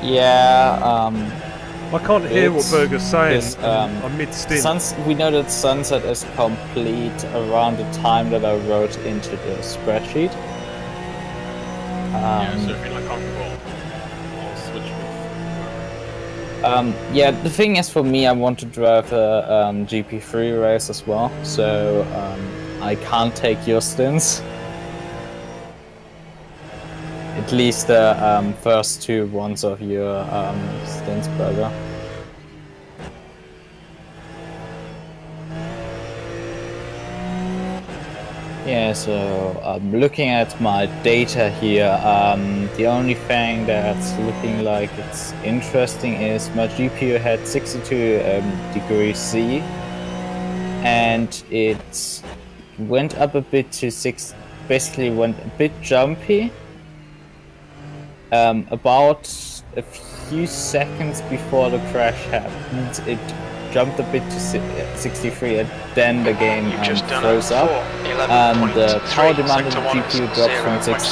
Yeah, I can't hear what It's- Berger's saying. it's, I'm mid-stint. we know that sunset is complete around the time that I wrote into the spreadsheet. Yeah, so if you're not comfortable, I'll switch with whoever. Yeah, the thing is, for me, I want to drive a GP3 race as well, so I can't take your stints. At least the first 2 ones of your stints, Burger. Yeah, so looking at my data here, the only thing that's looking like it's interesting is my GPU had 62 degrees C, and it went up a bit to 6, basically went a bit jumpy. About a few seconds before the crash happened, it jumped a bit to 63, and then the game You've just done froze a up. 4, And the 11.3. power demand of Sector the 1 GPU is dropped from 0.70 off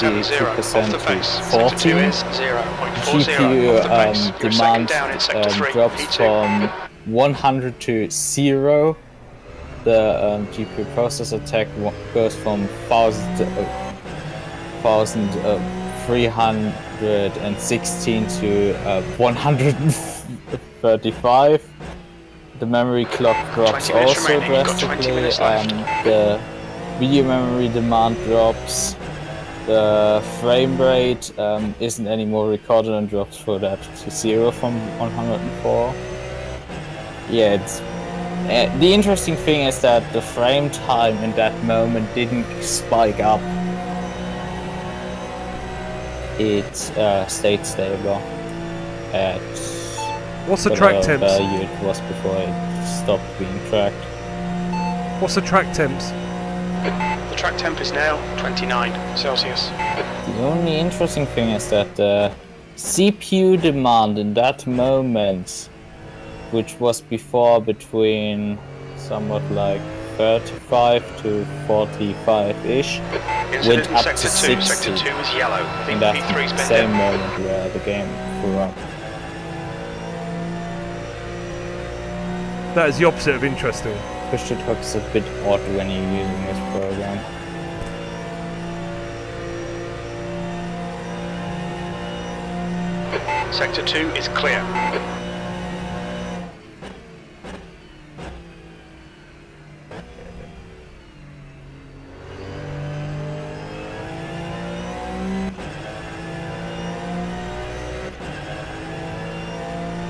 62% the to base. Sector 2 14. is 0.40 GPU off the base. You're second demand down in Sector 3, drops P2. from 100 to 0. The GPU processor tech goes from 1316 to 135. The memory clock drops 20 minutes also remaining, you've got 20 drastically. minutes left. The video memory demand drops. The frame rate isn't anymore recorded and drops for that to 0 from 104. Yeah, it's the interesting thing is that the frame time in that moment didn't spike up. It stayed stable at What's the track whatever temps? value it was before it stopped being tracked. What's the track temps? The track temp is now 29 Celsius. The only interesting thing is that the CPU demand in that moment, which was before between somewhat like 35 to 45-ish, went Incident in up Sector to 2. 60 Sector 2 is yellow. I in think that P3's been same down. moment where the game threw up. That is the opposite of interesting. Push to talk is a bit odd when you're using this program. Sector 2 is clear.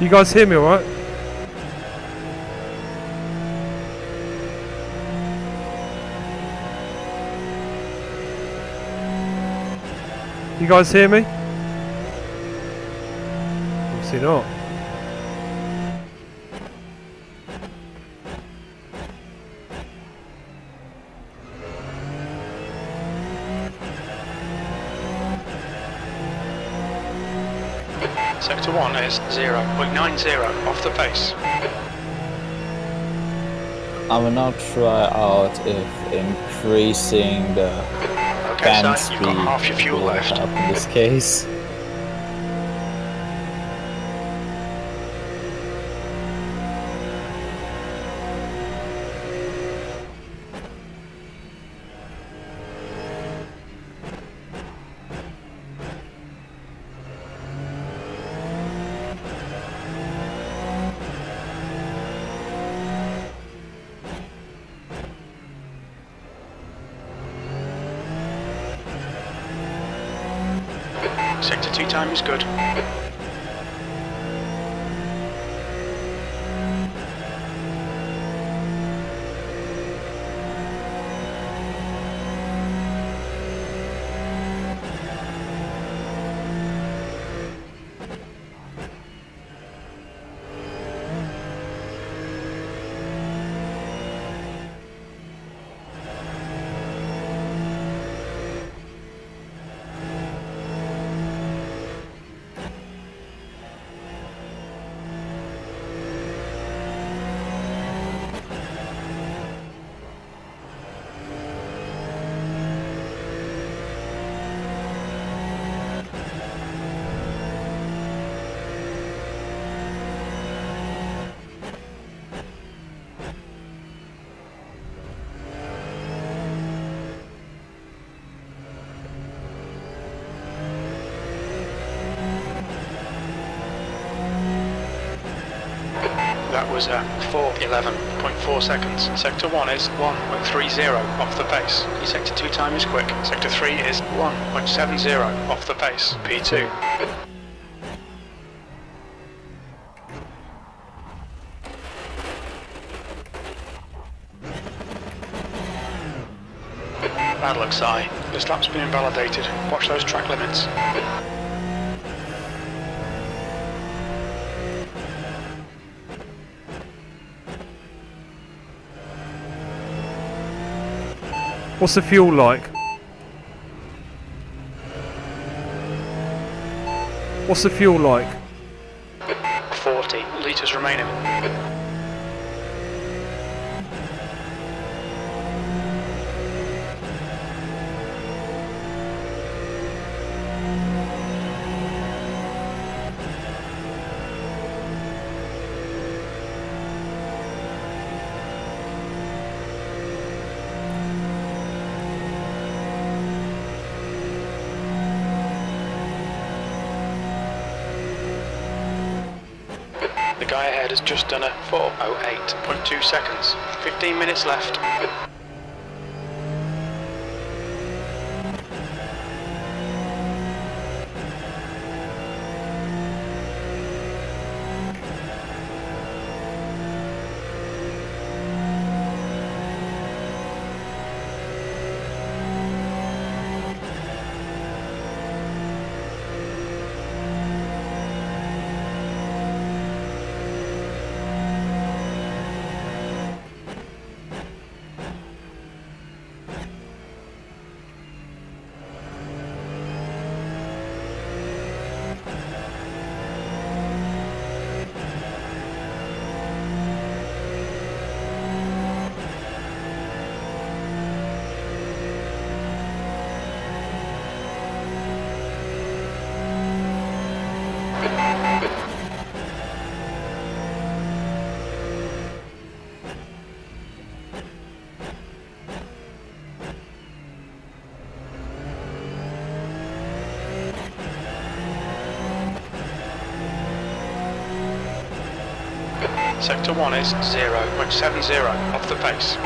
You guys hear me alright? You guys hear me? Obviously not. Sector 1 is 0.90 off the pace. I will now try out if increasing the Okay, band so speed you've got half your fuel will left. help in this case. Sector 2 time is good. That was 4:11.4 seconds. Sector 1 is 1.30 off the pace. Your Sector 2 time is quick. Sector 3 is 1.70 off the pace. P2. Bad luck, Si. This lap's been invalidated. Watch those track limits. What's the fuel like? What's the fuel like? 40 litres remaining. The guy ahead has just done a 4:08.2 seconds. 15 minutes left. Sector 1 is 0.70 off the pace.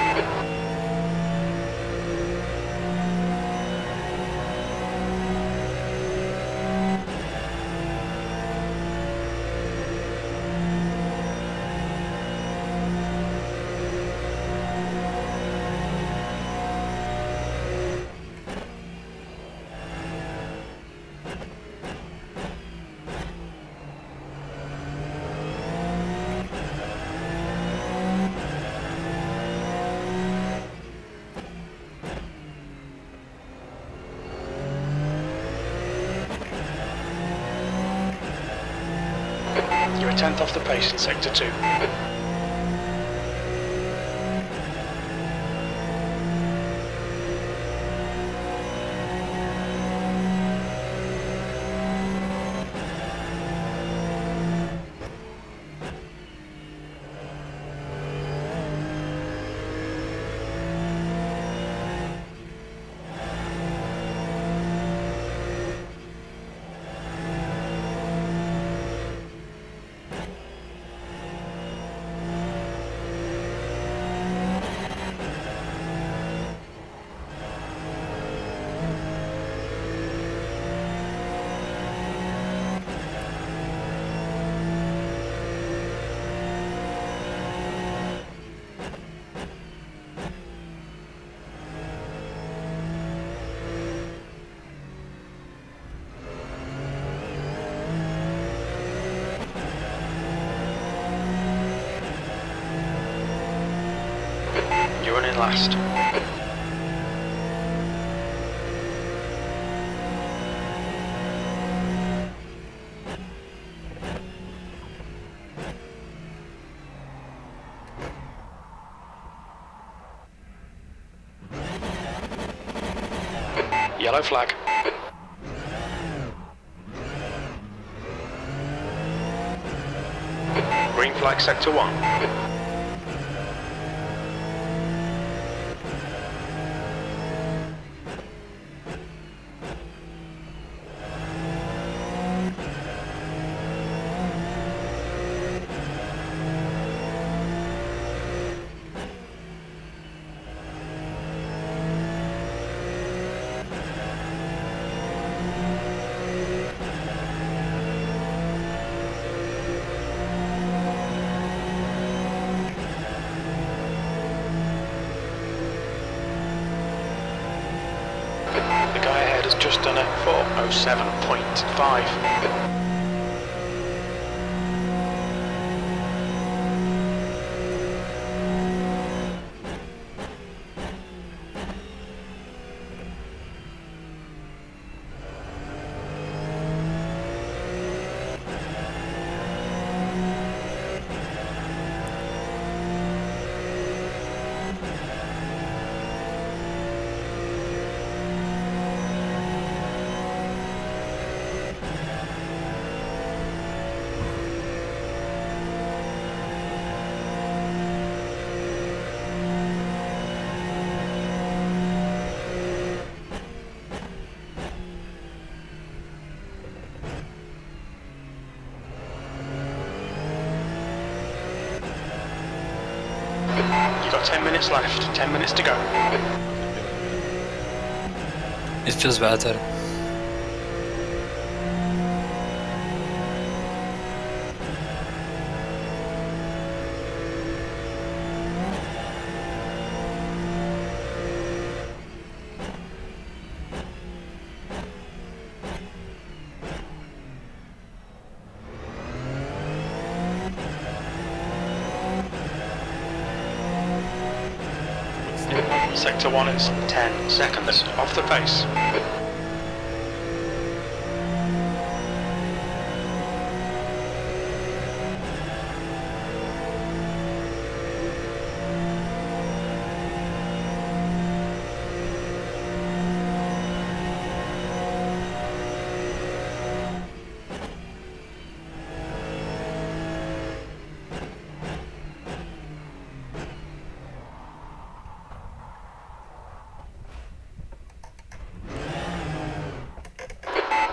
You're a tenth off the pace in Sector 2. You're running last. Yellow flag. Green flag sector 1. The guy ahead has just done a 4:07.5. You've got 10 minutes left, 10 minutes to go. It feels better. Sector 1 is 10 seconds off the pace.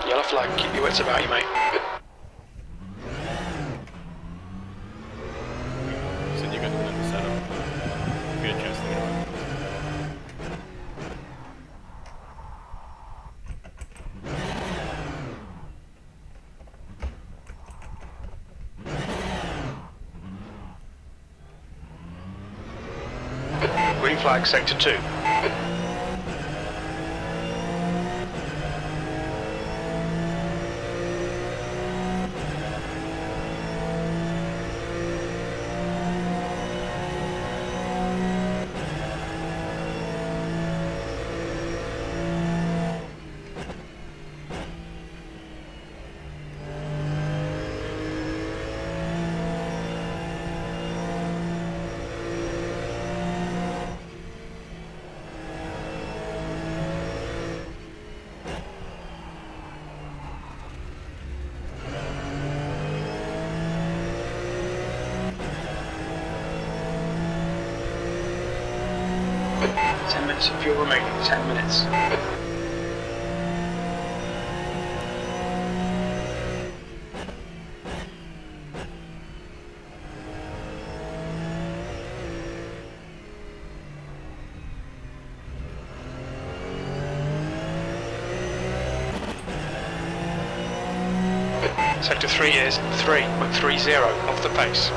Yellow flag, keep your wits about you, mate. So you got the setup. Good chance to get on. Green flag, sector 2. Of fuel remaining, 10 minutes. Sector 3 is 3.30 off the pace.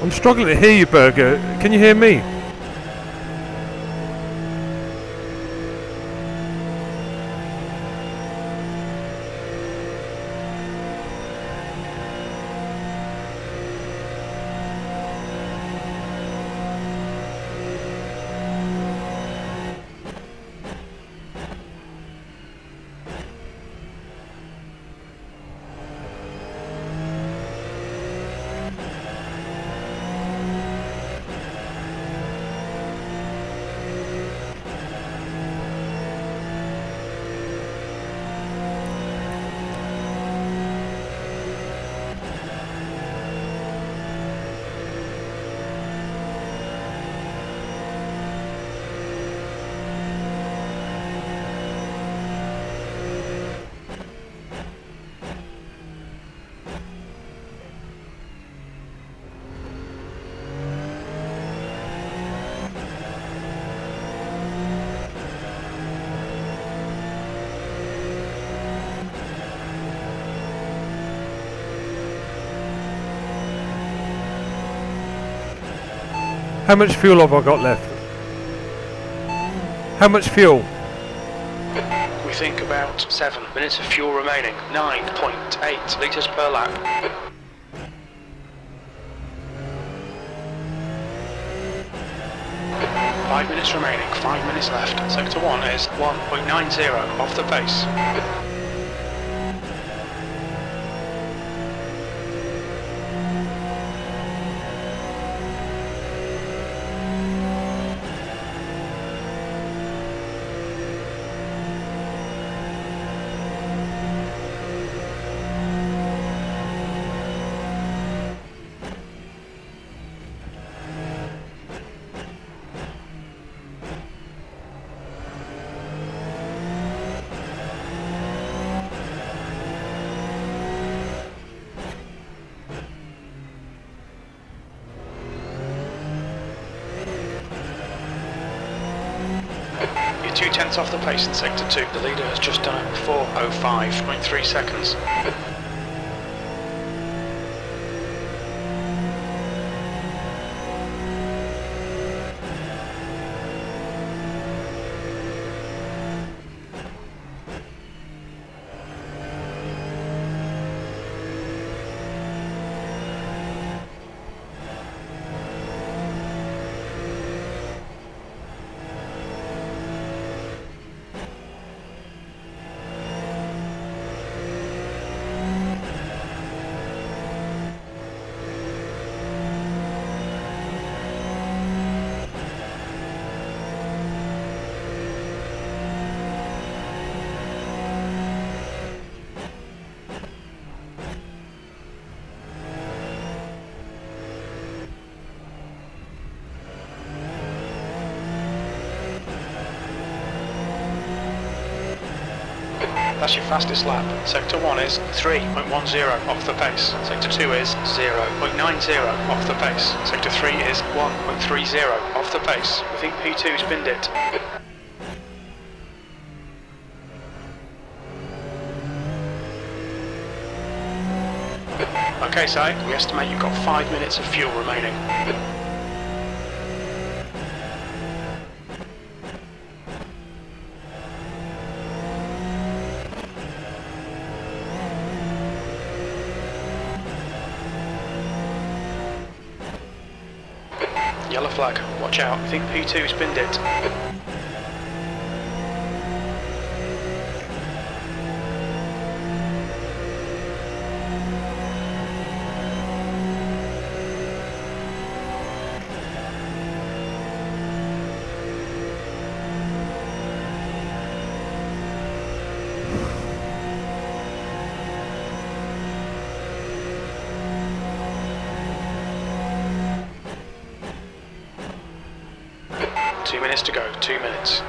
I'm struggling to hear you, Burger. Can you hear me? How much fuel have I got left? How much fuel? We think about 7 minutes of fuel remaining. 9.8 litres per lap. Five minutes remaining, 5 minutes left. Sector 1 is 1.90 off the pace. You're 2/10 off the pace in Sector 2. The leader has just done it 4:05.3 seconds. That's your fastest lap. Sector 1 is 3.10 off the pace. Sector 2 is 0.90 off the pace. Sector 3 is 1.30 off the pace. We think P2 spinned it. Okay, Si, we estimate you've got 5 minutes of fuel remaining. Yellow flag, watch out. I think P2 spinned it. Two minutes to go, 2 minutes.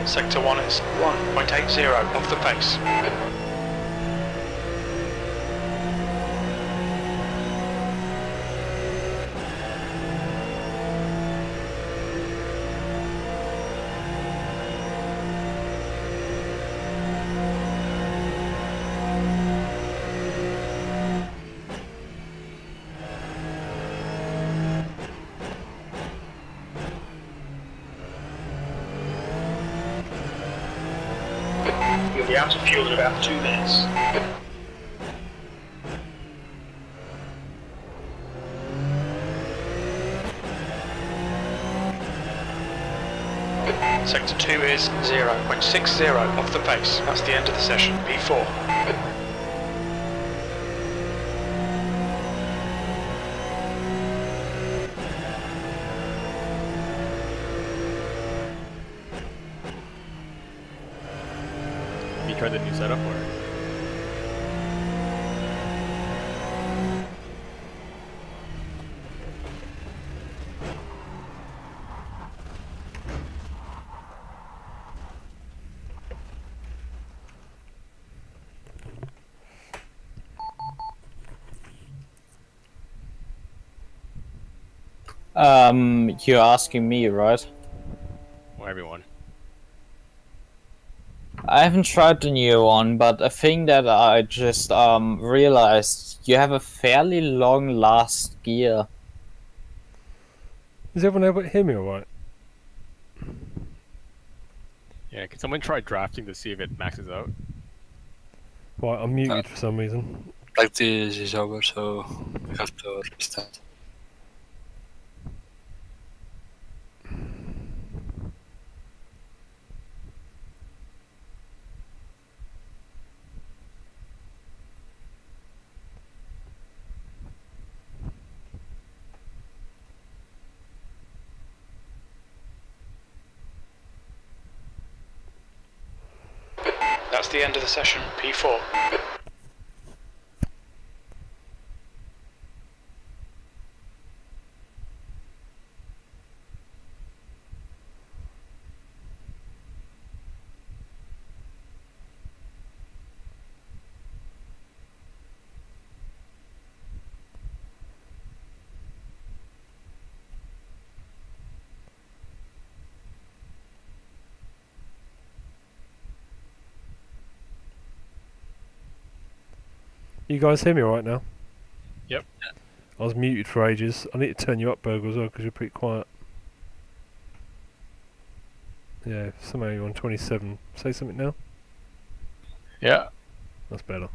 Sector 1 is 1.80 off the pace. You'll be out of fuel in about 2 minutes. Sector 2 is 0.60 off the pace. That's the end of the session. P4. You tried the new setup or? You're asking me, right? Or everyone? I haven't tried the new one, but a thing that I just realized, you have a fairly long last gear. Is everyone able to hear me alright? Yeah, can someone try drafting to see if it maxes out? Right, I'm muted for some reason. Practice is over, so we have to restart. That's the end of the session. P4. You guys hear me alright now? Yep. I was muted for ages. I need to turn you up, Burgle, as well, because you're pretty quiet. Yeah, somehow you're on 27. Say something now? Yeah. That's better.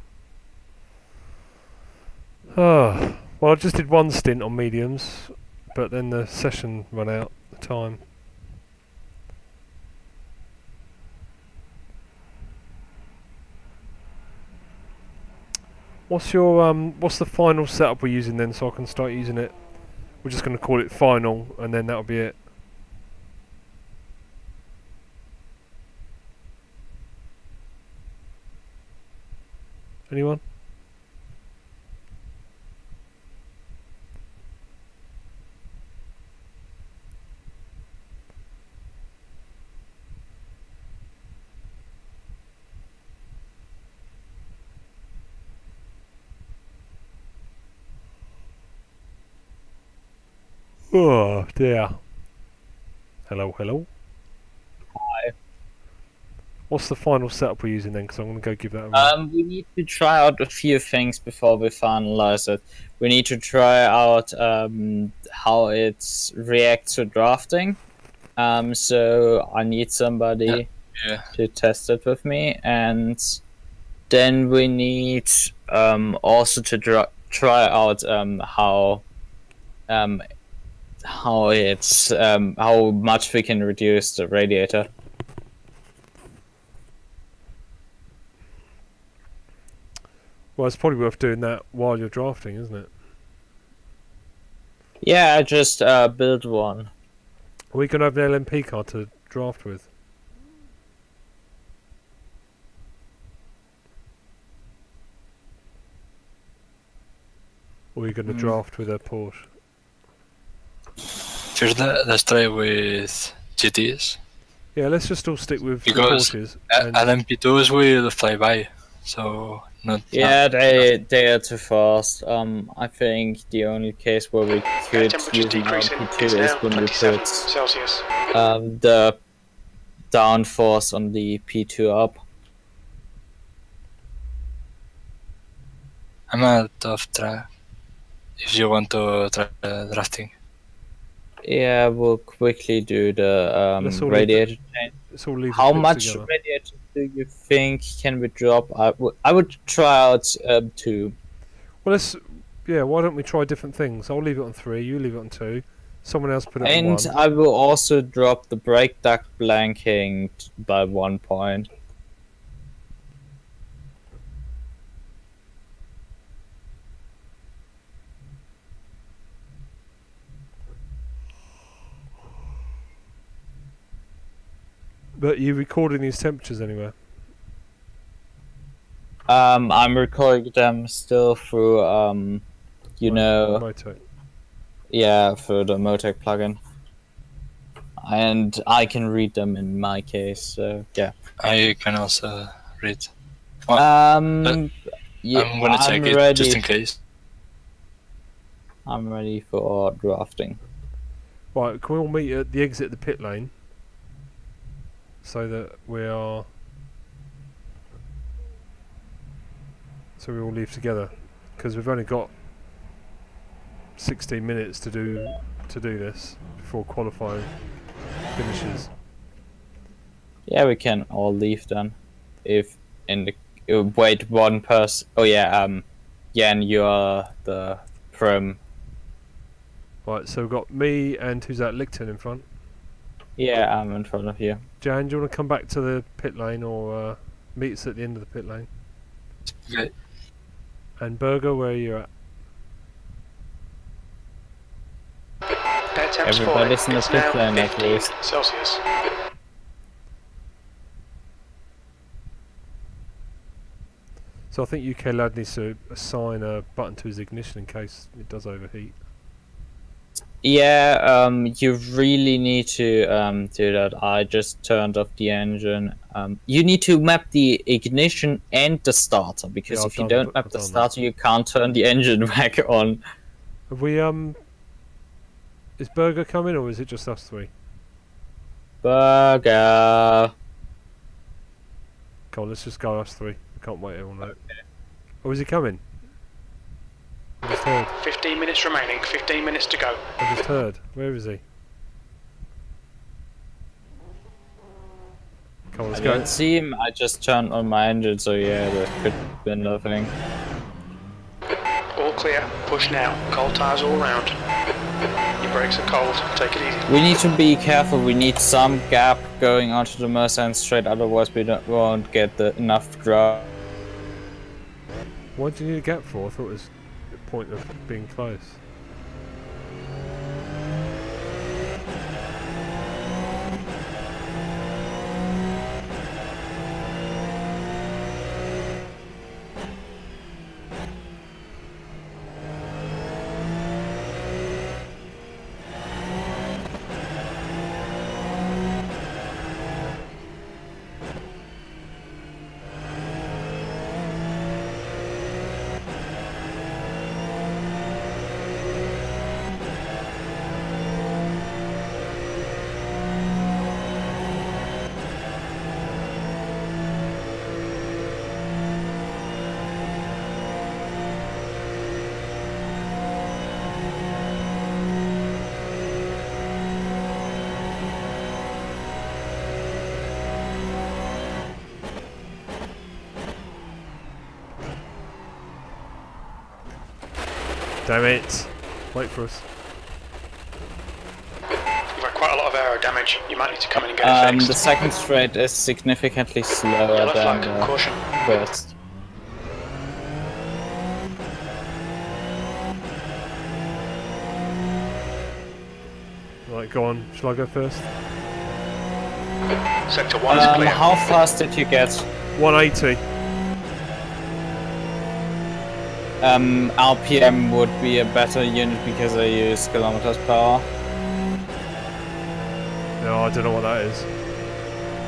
Oh, well, I just did one stint on mediums, but then the session ran out, the time. What's the final setup we're using then, so I can start using it? We're just going to call it final, and then that'll be it. Anyone? Oh dear. Hello, hello. Hi. What's the final setup we're using then? Because I'm going to go give that a run. We need to try out a few things before we finalize it. We need to try out how it reacts to drafting. So I need somebody to test it with me, and then we need also to try out how much we can reduce the radiator. Well, it's probably worth doing that while you're drafting, isn't it? Yeah, I just built one. Are we going to have an LMP card to draft with? Or are we going to draft with a Porsche? First, let's try with GTs. Yeah, let's just all stick with the Because Porsches. LMP2s will fly by, so not. Yeah, they are too fast. I think the only case where we Air could temperature's use an decreasing. LMP2 It's is now when we 27 put Celsius. the downforce on the P2 up. I'm out of track. If you want to try drafting, Yeah, we'll quickly do the Let's all radiator change. Let's all leave How the pits much together. radiator do you think can we drop? I would try out 2. Well, why don't we try different things? I'll leave it on 3, you leave it on 2. Someone else put it on And 1. I will also drop the brake duct blanking by 1 point. But you're recording these temperatures anywhere? I'm recording them still through you know, Motec. yeah, through the Motec plugin. And I can read them in my case, so yeah. I can also read. Yeah, I'm gonna check it ready. just in case. I'm ready for drafting. Right, can we all meet at the exit of the pit lane? So that we are... So we all leave together. Because we've only got 16 minutes to do this before qualifying finishes. Yeah, we can all leave then. If in the wait, one person. Oh yeah, Jan, you are the prim. Right, so we've got me and who's that, Licton in front. Yeah, I'm in front of you. Jan, do you want to come back to the pit lane or meet us at the end of the pit lane? Okay. And Berger, where are you at? Air temp's falling. Everybody's in the It's pit now lane at 15 least. Celsius. So I think UK Lad needs to assign a button to his ignition in case it does overheat. Yeah, you really need to do that. I just turned off the engine. You need to map the ignition and the starter, because Yeah, if you I've done don't that, map I've the done that. starter, you can't turn the engine back on. Have we is Berger coming or is it just us 3? Burger. Come on, let's just go us 3. We can't wait all night. Oh, is he coming? I just heard. 15 minutes remaining. 15 minutes to go. I just heard. Where is he? Come on, let's I go. don't see him. I just turned on my engine, so yeah, there could have been nothing. All clear. Push now. Cold tires all round. Your brakes are cold. Take it easy. We need to be careful. We need some gap going onto the Mercedes straight, otherwise we won't get enough draw. What do you need a gap for? I thought it was the point of being close. Damn it! Wait for us. You've had quite a lot of aero damage. You might need to come in and get it fixed. The second straight is significantly slower Yellow than flag. the Caution. first. Right, go on. Shall I go first? Sector 1 is clear. How fast did you get? 180. RPM would be a better unit because I use kilometers per hour. No, I don't know what that is.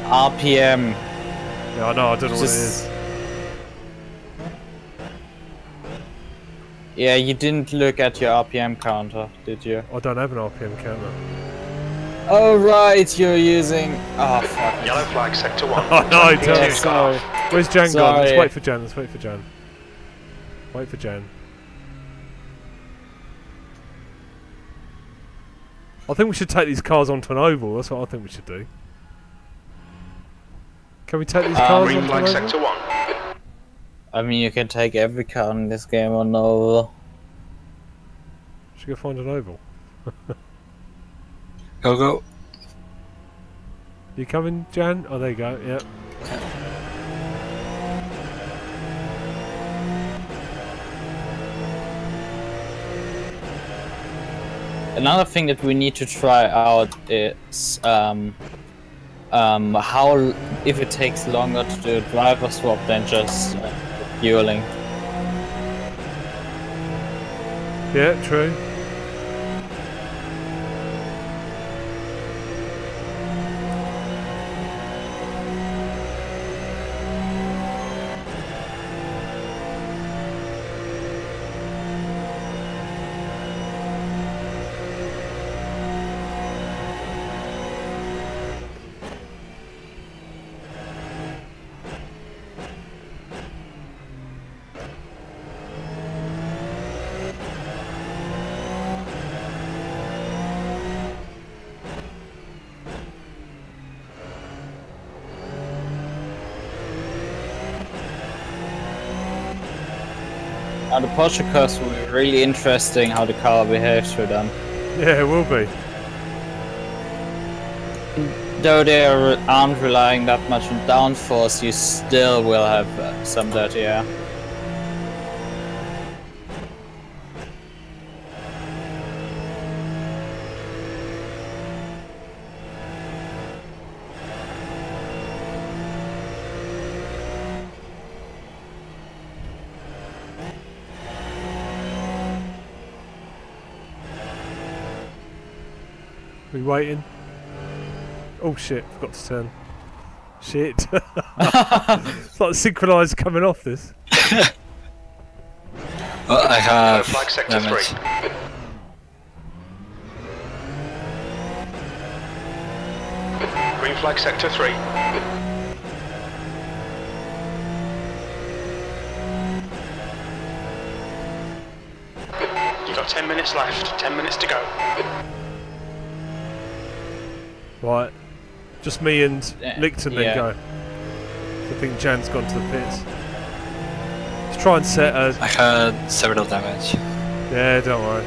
RPM. Yeah, I know. I don't know what it is. Yeah, you didn't look at your RPM counter, did you? I don't have an RPM counter. Oh right, you're using. Oh fuck. Yellow flag, sector 1. Oh no, Looks like don't. P2's gone off. Where's Jan gone? Let's Sorry. wait for Jan. Let's wait for Jan. Wait for Jan. I think we should take these cars onto an oval. That's what I think we should do. Can we take these cars Green onto flag, an oval? sector 1. I mean, you can take every car in this game on oval. Should we go find an oval? Go. You coming, Jan? Oh, there you go. Yep. Another thing that we need to try out is how if it takes longer to do a driver swap than just fueling. Yeah, true. Now the Porsche cars will be really interesting how the car behaves through them. Yeah, it will be. Though they aren't relying that much on downforce, you still will have some dirty air. We waiting? Oh shit, forgot to turn. Shit. It's like synchronised coming off this. Well, I Yellow have flag, sector 3. damage. Green flag, sector 3. You've got 10 minutes left. 10 minutes to go. Right. Just me and Licton then yeah. go. I think Jan's gone to the pits. Let's try and set a... I had several damage. Yeah, don't worry.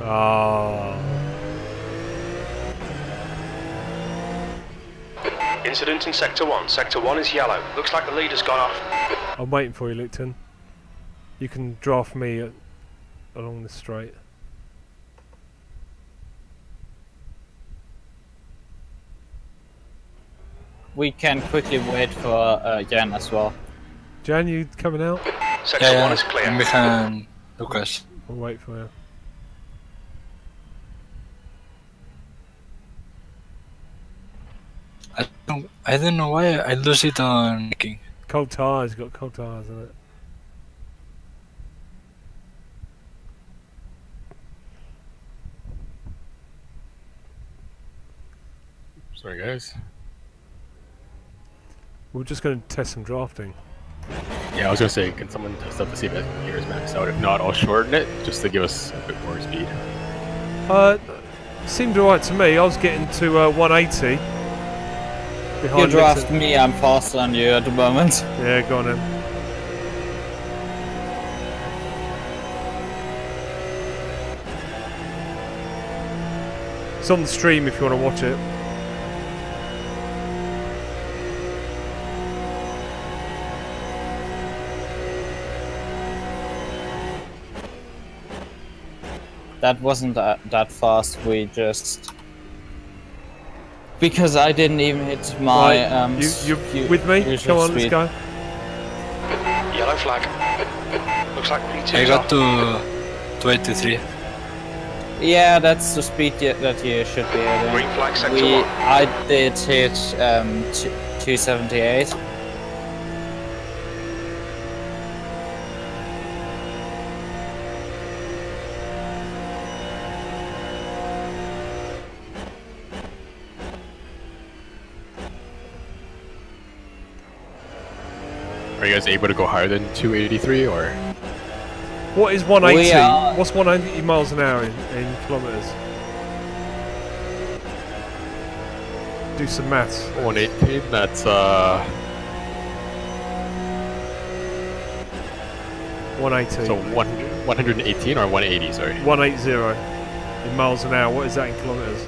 Oh. Incident in sector 1. Sector 1 is yellow. Looks like the leader's gone off. I'm waiting for you, Licton. You can draft me along the straight. We can quickly wait for Jan as well. Jan, you coming out? Sector 1 is I'm clear. behind Lucas. I'll wait for you. I don't know why I lose it on making. Cold tyres, got cold tyres in it. Sorry, guys. We're just going to test some drafting. Yeah, I was gonna say, can someone test out to see if that gear is maxed out? If not, I'll shorten it just to give us a bit more speed. Seemed alright to me. I was getting to 180. You Behind draft Licton. me, I'm faster than you at the moment. Yeah, go on then. It's on the stream if you want to watch it. That wasn't that fast, we just... Because I didn't even hit my Right, you with me? usual Come on, speed. let's go. Yellow flag. Looks like P2's I got off. to 83. Yeah, that's the speed that you should be hitting. Green flag sector 1. I did hit 278. Are you guys able to go higher than 283 or? What is 180? We are- What's 180 miles an hour in kilometers? Do some maths. 118, that's 180. so 118 or 180, sorry. 180 in miles an hour. What is that in kilometers?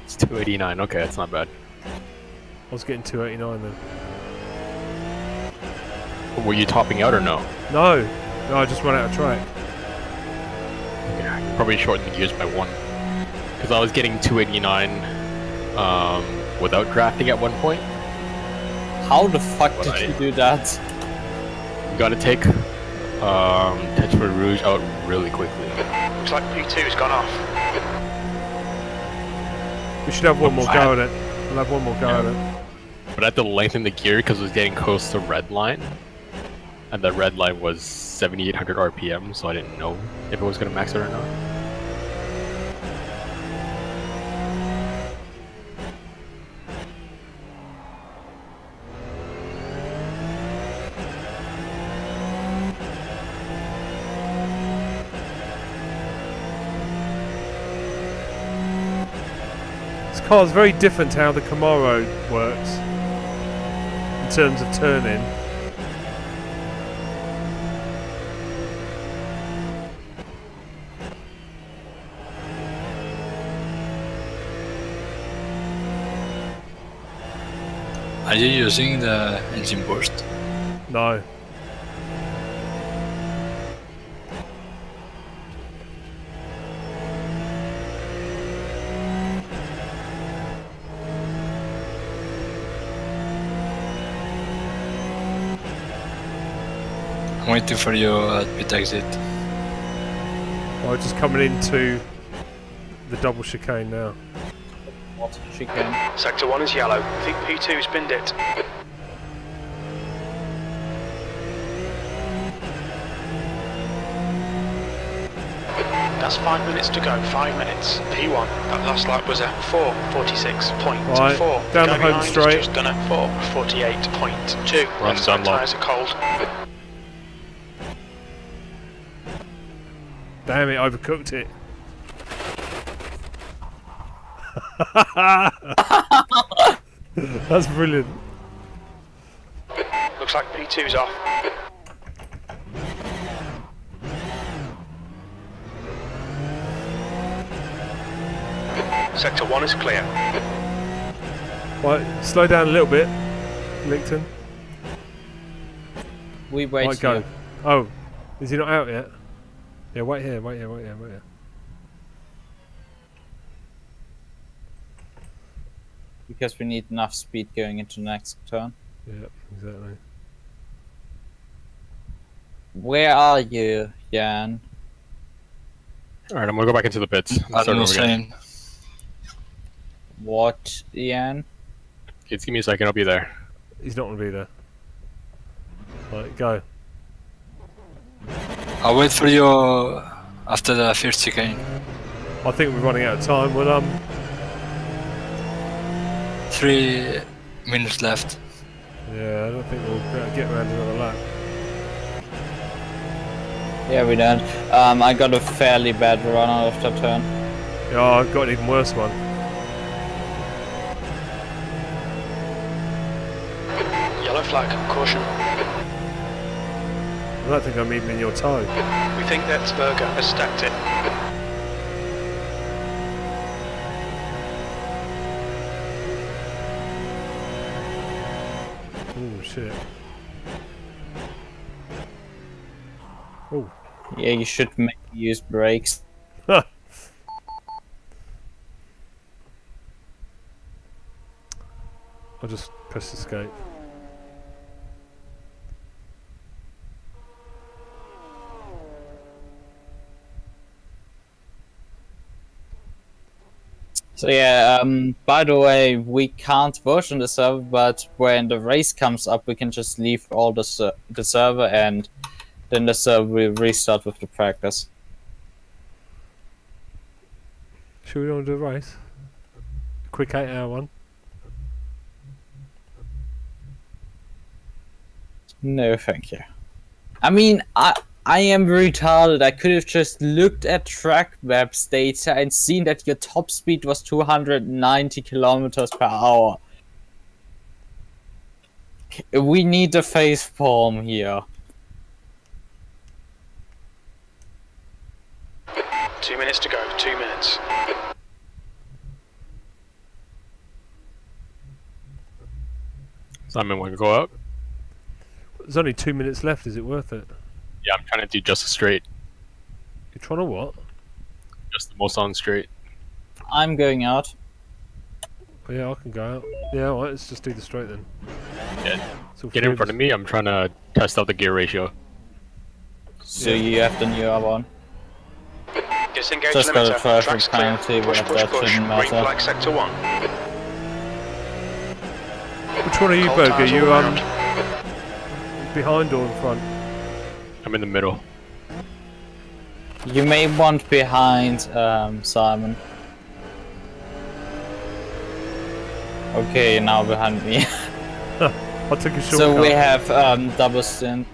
It's 289, okay, that's not bad. I was getting 289 then. Were you topping out or no? No, I just ran out of track. Okay, I could probably shorten the gears by 1. Because I was getting 289 without drafting at one point. How the fuck Well, did you do that? You gotta take Tetra Rouge out really quickly. Looks like P2's gone off. We should have one more I go had- at it. We'll have one more go at it. But I had to lengthen the gear because it was getting close to red line. And the red line was 7,800 RPM, so I didn't know if it was gonna max it or not. This car is very different to how the Camaro works in terms of turning. Are you using the engine burst? No. I'm waiting for you at pit exit. I'm just coming into the double chicane now. What chicane? Sector 1 is yellow. I think P2's binned it. That's 5 minutes to go. 5 minutes. P1. That last lap was at 4:46.4. Right, down the Guy home behind is straight. just done at 4:48.2. Run Left side Dunlop. tyres are cold. Damn it, overcooked it. That's brilliant. Looks like P2's off. Sector 1 is clear. Right, slow down a little bit, Linkton. We wait Right, go. here. Oh, is he not out yet? Yeah, wait here, wait here, wait here, wait here. Because we need enough speed going into the next turn. Yeah, exactly. Where are you, Jan? Alright, I'm gonna go back into the pits. I Start don't know, over again. saying. What, Jan? Kids, give me a second, I'll be there. He's not going to be there. Right, go. I'll wait for you after the first chicane. I think we're running out of time. Well, 3 minutes left. yeah, I don't think we'll get around another lap. Yeah, we don't. I got a fairly bad run out of that turn. Yeah, I've got an even worse one. Yellow flag. Caution. I don't think I'm even in your toe. We think that Berger has stacked it. Oh, shit. Oh. Yeah, you should maybe use brakes. I'll just press escape. So yeah, by the way, we can't vote on the server, but when the race comes up, we can just leave all the server, and then the server will restart with the practice. Should we want to do a race? Quick 8-hour one. No, thank you. I mean, I am retarded. I could have just looked at track maps data and seen that your top speed was 290 kilometers per hour. We need a face palm here. 2 minutes to go. 2 minutes. Simon, want to go up? There's only 2 minutes left. Is it worth it? Yeah, I'm trying to do just a straight. You're trying to what? Just the most on straight. I'm going out. Oh, yeah, I can go out. Yeah, alright, let's just do the straight then. Yeah. So Get in front of me. I'm trying to test out the gear ratio. So you have the new one. Disengage Just got a limiter. traffic Tracks clear. penalty, Push, but push, that push. shouldn't Green matter. flag sector 1. Which one are you, Cold Berger? tires You all around. behind or in front? I'm in the middle. You may want behind, Simon. Okay, now behind me. I took a shortcut. So we have double stint.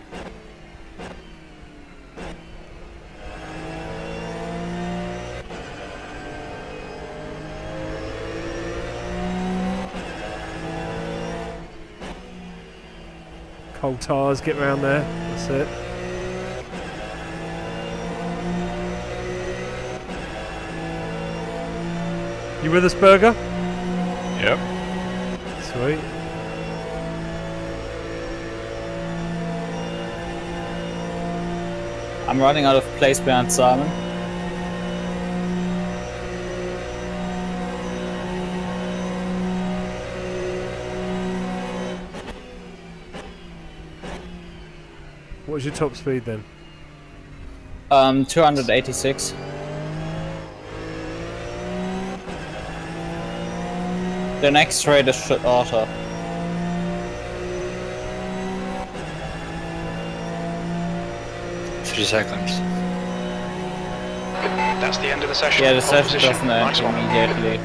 Cold tires, get round there. That's it. You with us, Berger? Yep. Sweet. I'm running out of place behind Simon. What's your top speed then? 286. The next straight is shorter. Three seconds. That's the end of the session. Yeah, the Pole session position. doesn't Nice end one. immediately.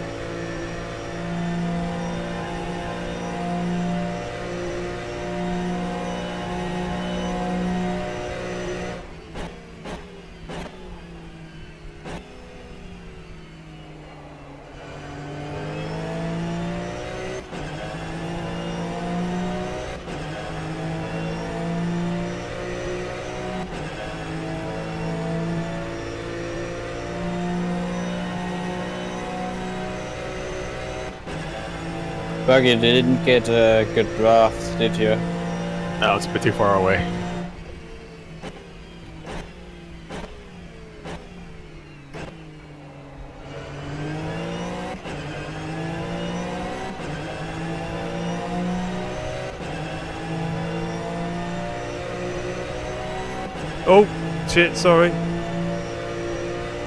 Buggy, you didn't get a good draft, did you? No, it's a bit too far away. Oh, shit, sorry.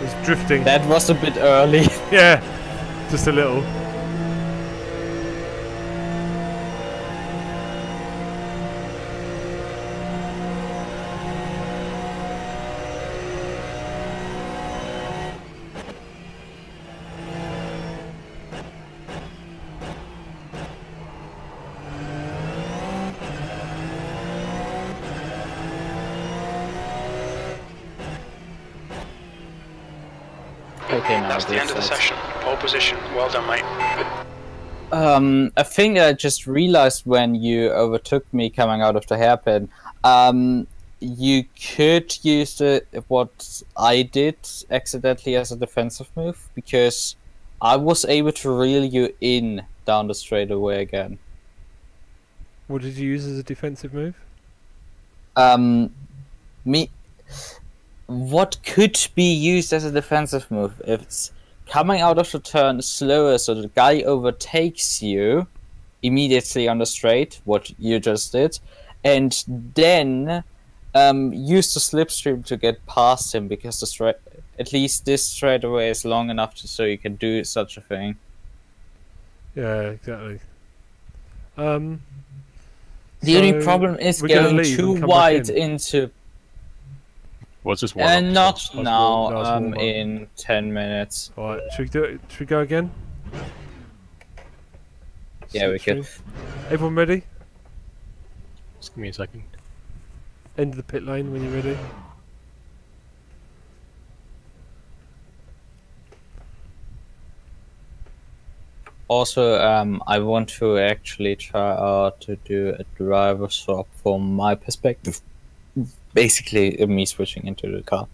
It's drifting. That was a bit early. Yeah, just a little. Okay, now That's the end of the session. Pole position. Well done, mate. A thing that I just realized when you overtook me coming out of the hairpin, you could use what I did accidentally as a defensive move, because I was able to reel you in down the straightaway again. What did you use as a defensive move? What could be used as a defensive move? If it's coming out of the turn slower so the guy overtakes you, immediately on the straight, what you just did, and then use the slipstream to get past him, because the straight, at least this straightaway is long enough so you can do such a thing. Yeah, exactly. The only problem is going too wide into. What's this one? And not warm now. up. In 10 minutes. Alright, should we do it? Should we go again? Yeah, we could. Everyone ready? Just give me a second. End of the pit lane when you're ready. Also, I want to actually try out to do a driver swap from my perspective. Basically, me switching into the car.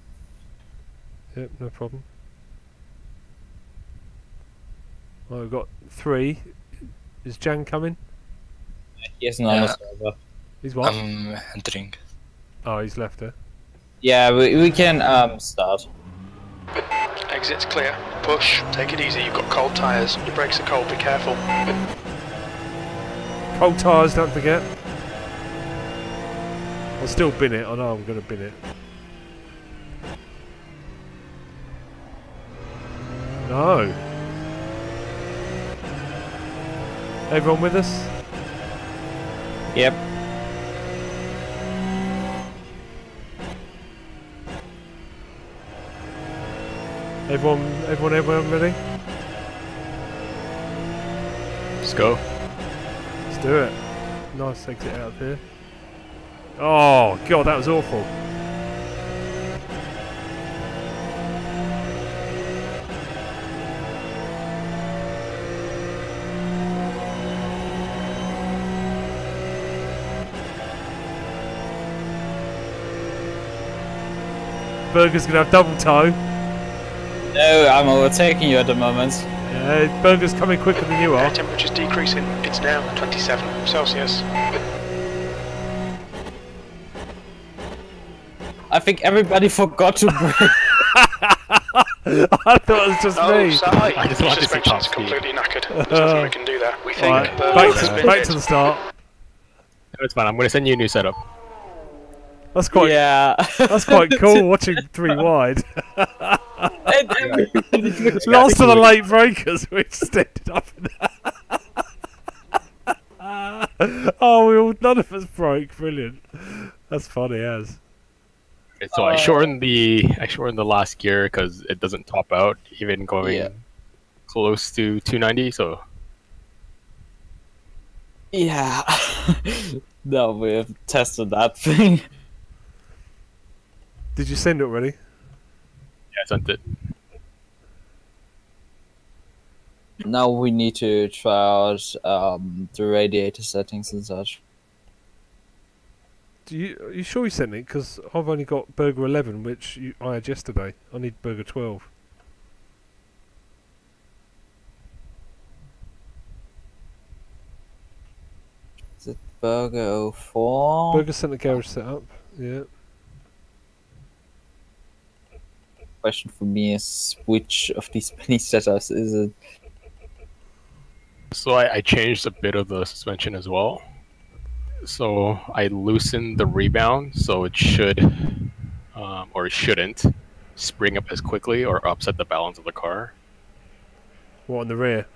Yep, no problem. Well, we've got 3. Is Jan coming? He isn't on the server. He's what? I'm entering. Oh, he's left her. Yeah, we can start. Exit's clear. Push. Take it easy. You've got cold tyres. Your brakes are cold. Be careful. Cold tyres, don't forget. I'll still bin it. I know I'm going to bin it. No. Everyone with us? Yep. Everyone ready? Let's go. Let's do it. Nice exit out there. Oh, God, that was awful. Burger's gonna have double toe. No, I'm overtaking you at the moment. Yeah, Burger's coming quicker than you are. Air temperature's decreasing. It's now 27 Celsius. I think everybody forgot to brake. I thought it was just me. Sorry. I just want to see top Suspension's speed. completely knackered. There's nothing we can do there. We think Right, Burger's back to the start. It's fine. I'm going to send you a new setup. That's quite. Yeah. That's quite cool. Watching 3 wide. And everybody Last of the late breakers, we just ended up in that. None of us broke. Brilliant. That's funny as. So I shortened the last gear because it doesn't top out, even going close to 290. So yeah. No, we've tested that thing. Did you send it already? yeah, I sent it. Now we need to try out the radiator settings and such. Are you sure you sent it? Because I've only got Burger 11, which I had yesterday. I need Burger 12. Is it Burger 04? Burger sent the garage setup. Yeah. Question for me is, which of these many setups is it? So I changed a bit of the suspension as well. So I loosened the rebound, so it should, or it shouldn't, spring up as quickly or upset the balance of the car. What, on the rear?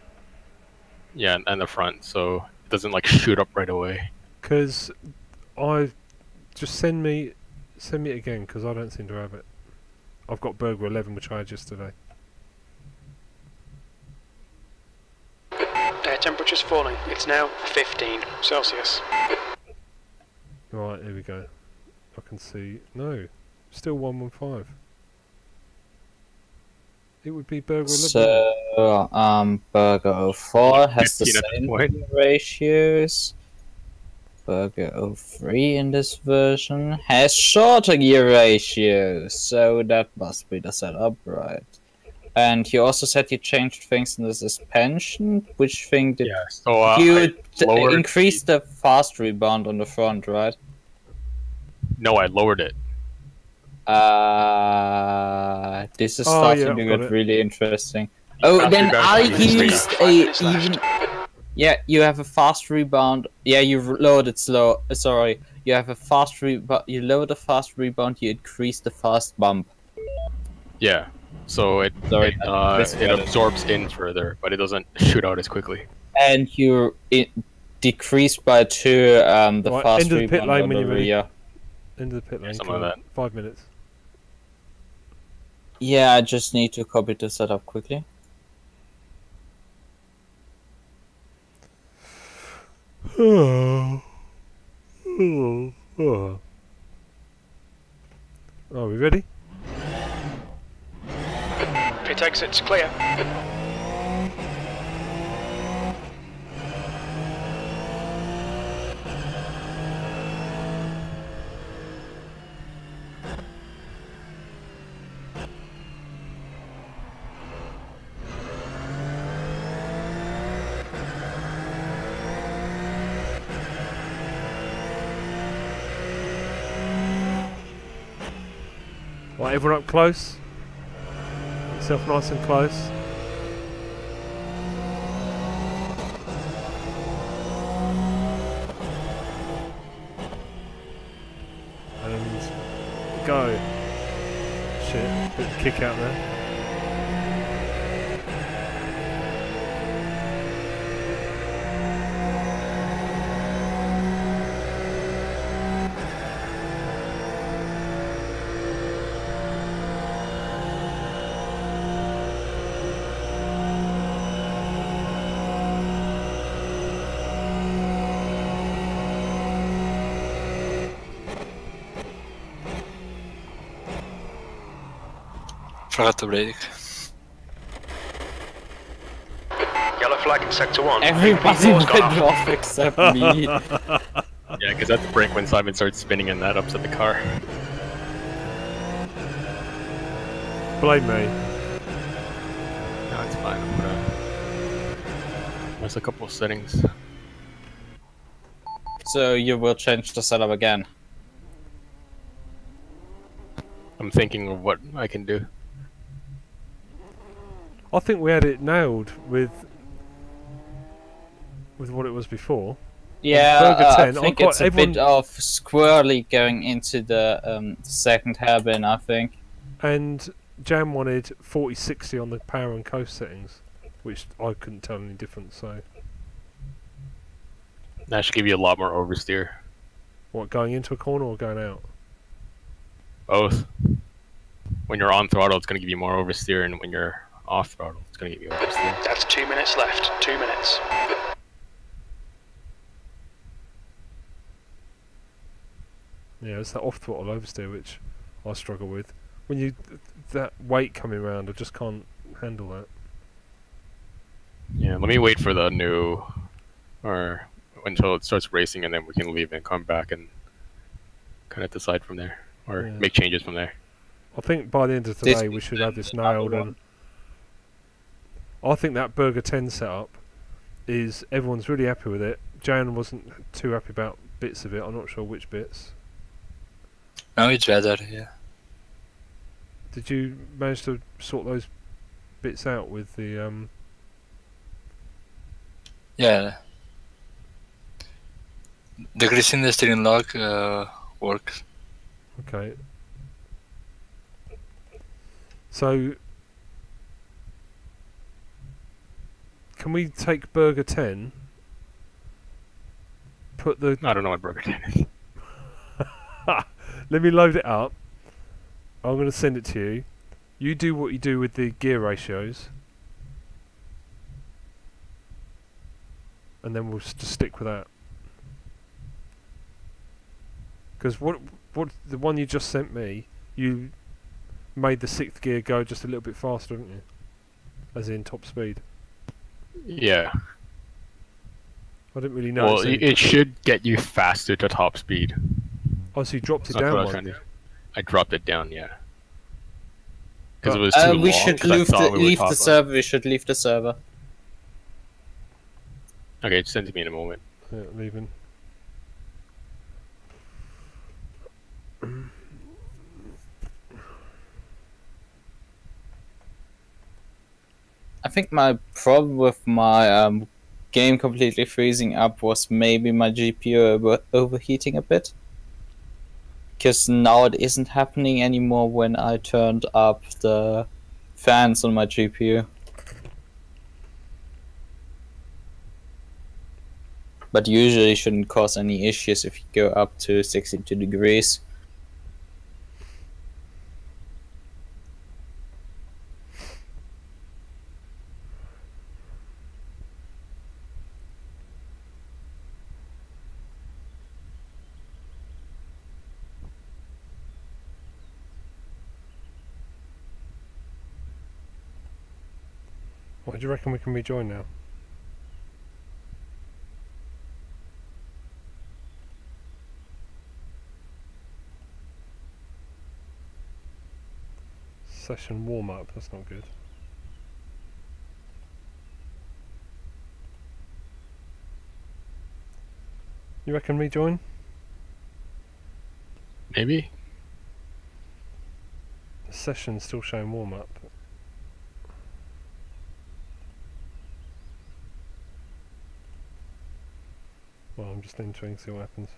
Yeah, and the front, so it doesn't like shoot up right away. Because I just send me it again, because I don't seem to have it. I've got Burger 11, which I had yesterday. Air temperature's falling. It's now 15 Celsius. Right, here we go. I can see. No, still 115. It would be Burger 11. So, Burger 04 has the 15 at this same point. ratios. Burger 03 in this version has shorter gear ratios, so that must be the setup, right? And you also said you changed things in the suspension. Which thing did Yeah, so you I lowered increase the fast rebound on the front, right? No, I lowered it. This is Oh, starting yeah, to I've got get it. really interesting. Oh, Fast then rebound I is pretty used 5 a minutes left. even. Yeah, you have a fast rebound. Yeah, you load it slow. Sorry, you have a fast rebound. You load a fast rebound. You increase the fast bump. Yeah. So Sorry, it absorbs in further, but it doesn't shoot out as quickly. And you decrease by 2 the Right, fast end of the pit rebound lane on when the you're ready. rear. End of the pit lane. something Come like on, 5 minutes. Yeah, I just need to copy the setup quickly. Oh. Are we ready? Pit exit's clear. Right, everyone up close. Get yourself nice and close. And go. Shit, bit of kick out there. Forgot to brake. Yellow flag in sector 1. Everybody P4's went gone off. off except me. Yeah, because at the brake when Simon starts spinning and that upset the car. Blame me. No, it's fine. I'm gonna mess a couple of settings. So you will change the setup again. I'm thinking of what I can do. I think we had it nailed with what it was before. Yeah, Burger 10, I think I've got it's a bit of squirrely going into the second hairpin, I think. And Jam wanted 40-60 on the power and coast settings, which I couldn't tell any difference. So That should give you a lot more oversteer. what, going into a corner or going out? Both. When you're on throttle, it's going to give you more oversteer, and when you're off throttle, it's going to give you oversteer. That's 2 minutes left. 2 minutes. Yeah, it's that off throttle oversteer which I struggle with. When you that weight coming around, I just can't handle that. Yeah, let me wait for the new, or until it starts racing, and then we can leave and come back and kind of decide from there, or Yeah. make changes from there. I think by the end of today we should have this nailed, and I think that Burger 10 setup is everyone's really happy with it. Jan wasn't too happy about bits of it. I'm not sure which bits. No, it's better, yeah. Did you manage to sort those bits out with the Yeah. The grease in the steering lock works. Okay. So can we take Burger 10? Put the I don't know what Burger 10 is. let me load it up. I'm going to send it to you. You do what you do with the gear ratios, and then we'll just stick with that. Because what the one you just sent me, you made the 6th gear go just a little bit faster, didn't you? As in top speed. Yeah. I didn't really know. Well, it should get you faster to top speed. Oh, so you dropped it That's what I down was one. trying to do. I dropped it down, yeah. Because it was But- too long. We should 'cause I leave thought we would leave top the up. server. We should leave the server. Okay, just send it to me in a moment. Yeah, leaving. I think my problem with my game completely freezing up was maybe my GPU overheating a bit. Because now it isn't happening anymore when I turned up the fans on my GPU. But usually shouldn't cause any issues if you go up to 62 degrees. What do you reckon we can rejoin now? Session warm up, that's not good. You reckon rejoin? Maybe. The session's still showing warm up. Well, I'm just entering, see what happens.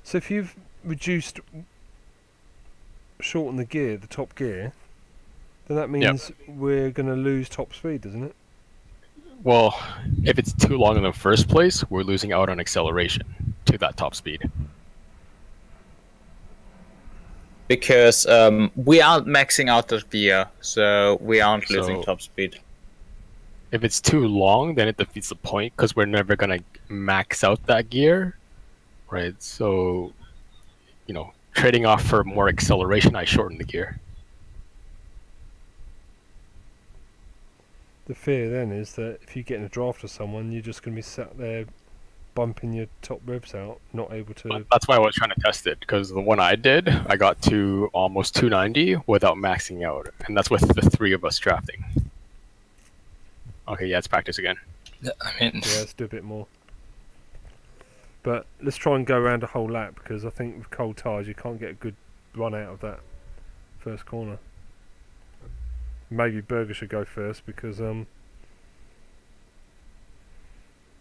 So if you've shortened the gear, the top gear, then that means we're going to lose top speed, doesn't it? Well, if it's too long in the first place, we're losing out on acceleration to that top speed. Because we aren't maxing out the gear, so we aren't losing top speed. If it's too long, then it defeats the point because we're never gonna max out that gear, right? So, you know, trading off for more acceleration, I shorten the gear. The fear then is that if you get in a draft with someone, you're just going to be sat there bumping your top revs out, not able to... That's why I was trying to test it, because the one I did, I got to almost 290 without maxing out, and that's with the 3 of us drafting. Okay, yeah, let's practice again. Yeah, I mean... Yeah, let's do a bit more. But let's try and go around a whole lap, because I think with cold tyres you can't get a good run out of that first corner. Maybe Berger should go first, because...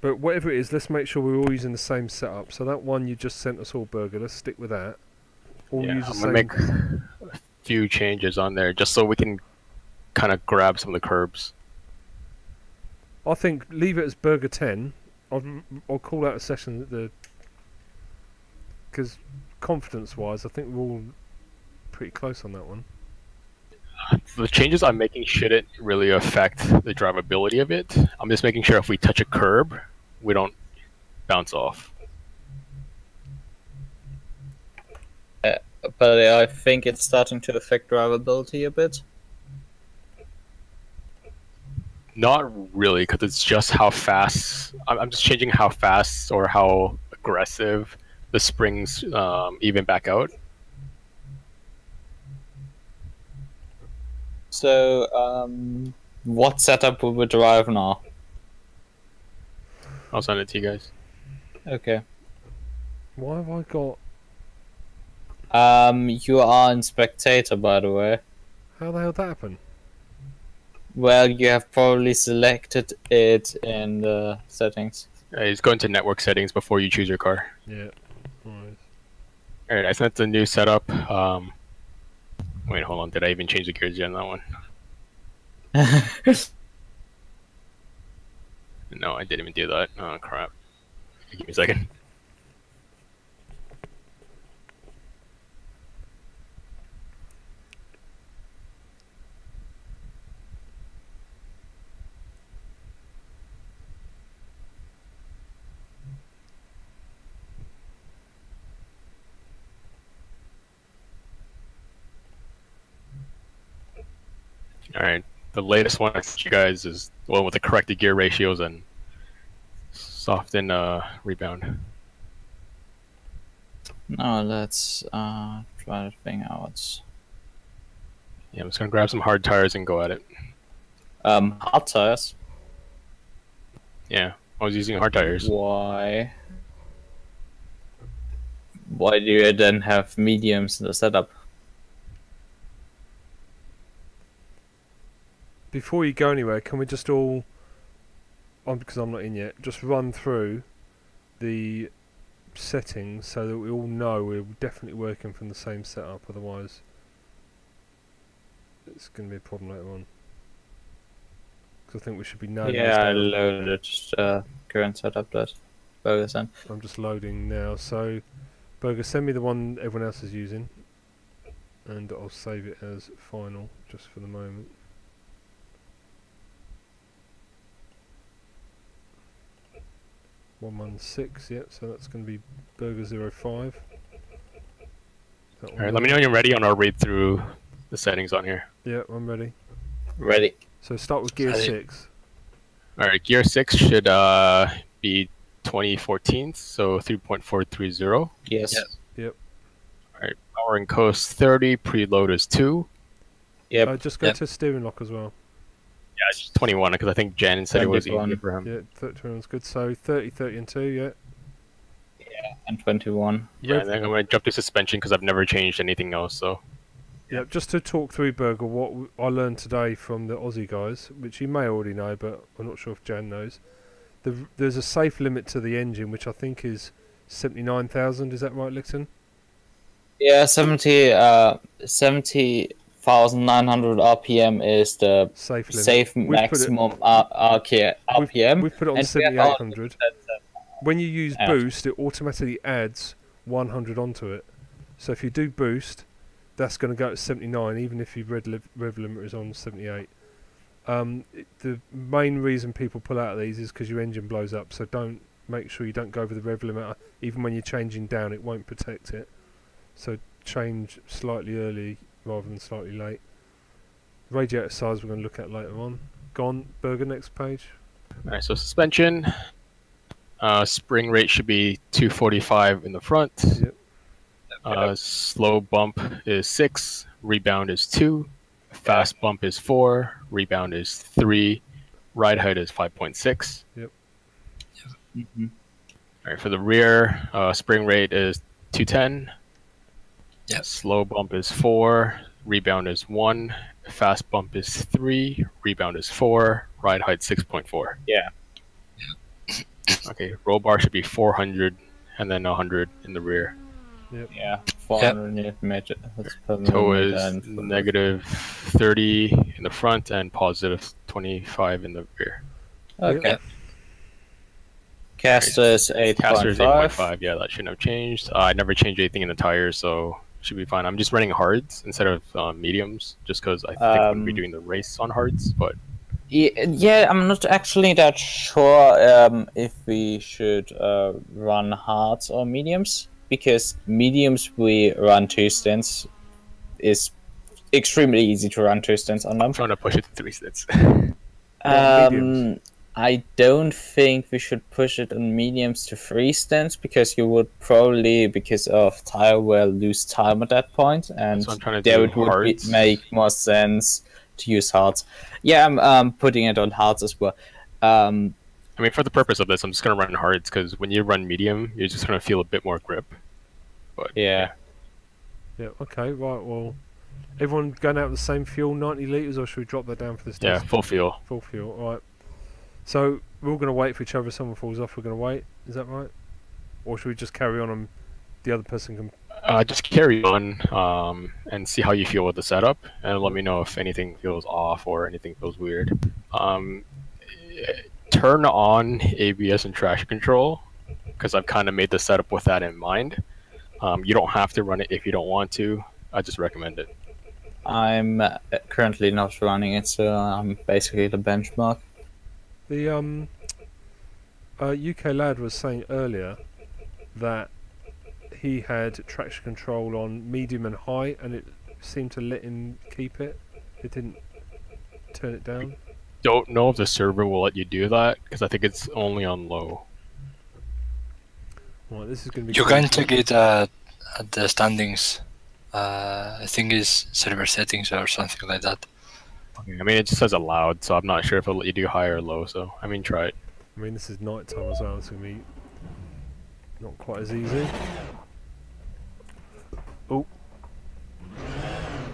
But whatever it is, let's make sure we're all using the same setup. So that one you just sent us all, Berger, let's stick with that. All Yeah, use the I'm same... gonna make a few changes on there, just so we can kind of grab some of the curbs. I think leave it as Berger 10. I'll call out a session that the... Because confidence-wise, I think we're all pretty close on that one. The changes I'm making shouldn't really affect the drivability of it. I'm just making sure if we touch a curb, we don't bounce off. But I think it's starting to affect drivability a bit. Not really, because it's just how fast... I'm just changing how fast or how aggressive the springs even back out. So, what setup will we drive now? I'll send it to you guys. Okay. Why have I got... You are in spectator, by the way. How the hell did that happen? Well, you have probably selected it in the settings. Just go into network settings before you choose your car. Yeah. Alright. Alright, I sent the new setup. Wait, hold on. Did I even change the gears yet on that one? No, I didn't even do that. Oh, crap. Give me a second. Alright, the latest one I sent you guys is the one with the corrected gear ratios and soften rebound. Now let's try the thing out. Yeah, I'm just gonna grab some hard tires and go at it. Hard tires? Yeah, I was using hard tires. Why? Why do you then have mediums in the setup? before you go anywhere, can we just all, because I'm not in yet, just run through the settings so that we all know we're definitely working from the same setup, otherwise it's going to be a problem later on. Because I think we should be nailing this Yeah, I down. loaded current setup that Burger sent. I'm just loading now, so Burger, send me the one everyone else is using and I'll save it as final just for the moment. (116), yep, so that's going to be Burger 05. Alright, let me know when you're ready and I'll read through the settings on here. Yeah, I'm ready. Ready. So start with gear Ready. 6. Alright, gear 6 should be 2014, so 3.430. Yes. Yeah. Yep. Alright, power and coast 30, preload is 2. Yep. Just go Yep. to steering lock as well. Yeah, it's just 21 because I think Jen said it was 21. easier for him. Yeah, 31's good. So 30, 30 and 2, yeah. And 21. Yeah, and then I'm going to jump to suspension because I've never changed anything else, so... Yeah, just to talk through, Burger, what I learned today from the Aussie guys, which you may already know, but I'm not sure if Jan knows. There's a safe limit to the engine, which I think is 79,000. Is that right, Licton? Yeah, 70,900 RPM is the Safe limit. safe We've maximum RPM. We've put it on and we have 7,800. When you use Yeah. boost, it automatically adds 100 onto it. So if you do boost, that's going to go to 79, even if your rev limiter is on 78. The main reason people pull out of these is because your engine blows up. So make sure you don't go over the rev limiter. Even when you're changing down, it won't protect it. So change slightly early rather than slightly late. Radiator size we're going to look at later on. Gone, Burger, next page. Alright, so suspension. Spring rate should be 245 in the front. Yep. Slow bump is 6. Rebound is 2. Fast bump is 4. Rebound is 3. Ride height is 5.6. Mhm. Alright, for the rear, spring rate is 210. Yep. Slow bump is 4. Rebound is 1. Fast bump is 3. Rebound is 4. Ride height 6.4. Yeah. Okay, roll bar should be 400 and then 100 in the rear. Yeah. 400 Newton meter per Toe millimeter is and negative 30 in the front and positive 25 in the rear. Okay. Yep. Caster is Caster is 8.5. 8.5. Yeah, that shouldn't have changed. I never changed anything in the tires, so should be fine. I'm just running hards instead of mediums, just because I think I'm going to be doing the race on hards. But Yeah, I'm not actually that sure if we should run hards or mediums, because mediums we run 2 stints is extremely easy to run 2 stints on them. I'm trying to push it to 3 stints. mediums? I don't think we should push it on mediums to 3 stints, because you would probably, because of tire wear, lose time at that point, and So I'm trying to there do it would hards. make more sense to use hards. Yeah, I'm putting it on hards as well. I mean, for the purpose of this, I'm just going to run hards, because when you run medium, you're just going to feel a bit more grip. But Yeah. Yeah, okay, right, well, everyone going out with the same fuel, 90 litres, or should we drop that down for this yeah, test? full feel. Full fuel, alright. So, we're all going to wait for each other. If someone falls off, we're going to wait. Is that right? Or should we just carry on and the other person can... Just carry on and see how you feel with the setup, and let me know if anything feels off or anything feels weird. Turn on ABS and traction control, because I've kind of made the setup with that in mind. You don't have to run it if you don't want to. I just recommend it. I'm currently not running it, so I'm basically the benchmark. The UK lad was saying earlier that he had traction control on medium and high, and it seemed to let him keep it. It didn't turn it down. Don't know if the server will let you do that, because I think it's only on low. Right, this is going to be... You cool. can check it at the standings. I think it's server settings or something like that. I mean, it just says allowed, so I'm not sure if it'll let you do high or low, so, I mean, try it. I mean, this is night time as well. It's going to be not quite as easy. Oh,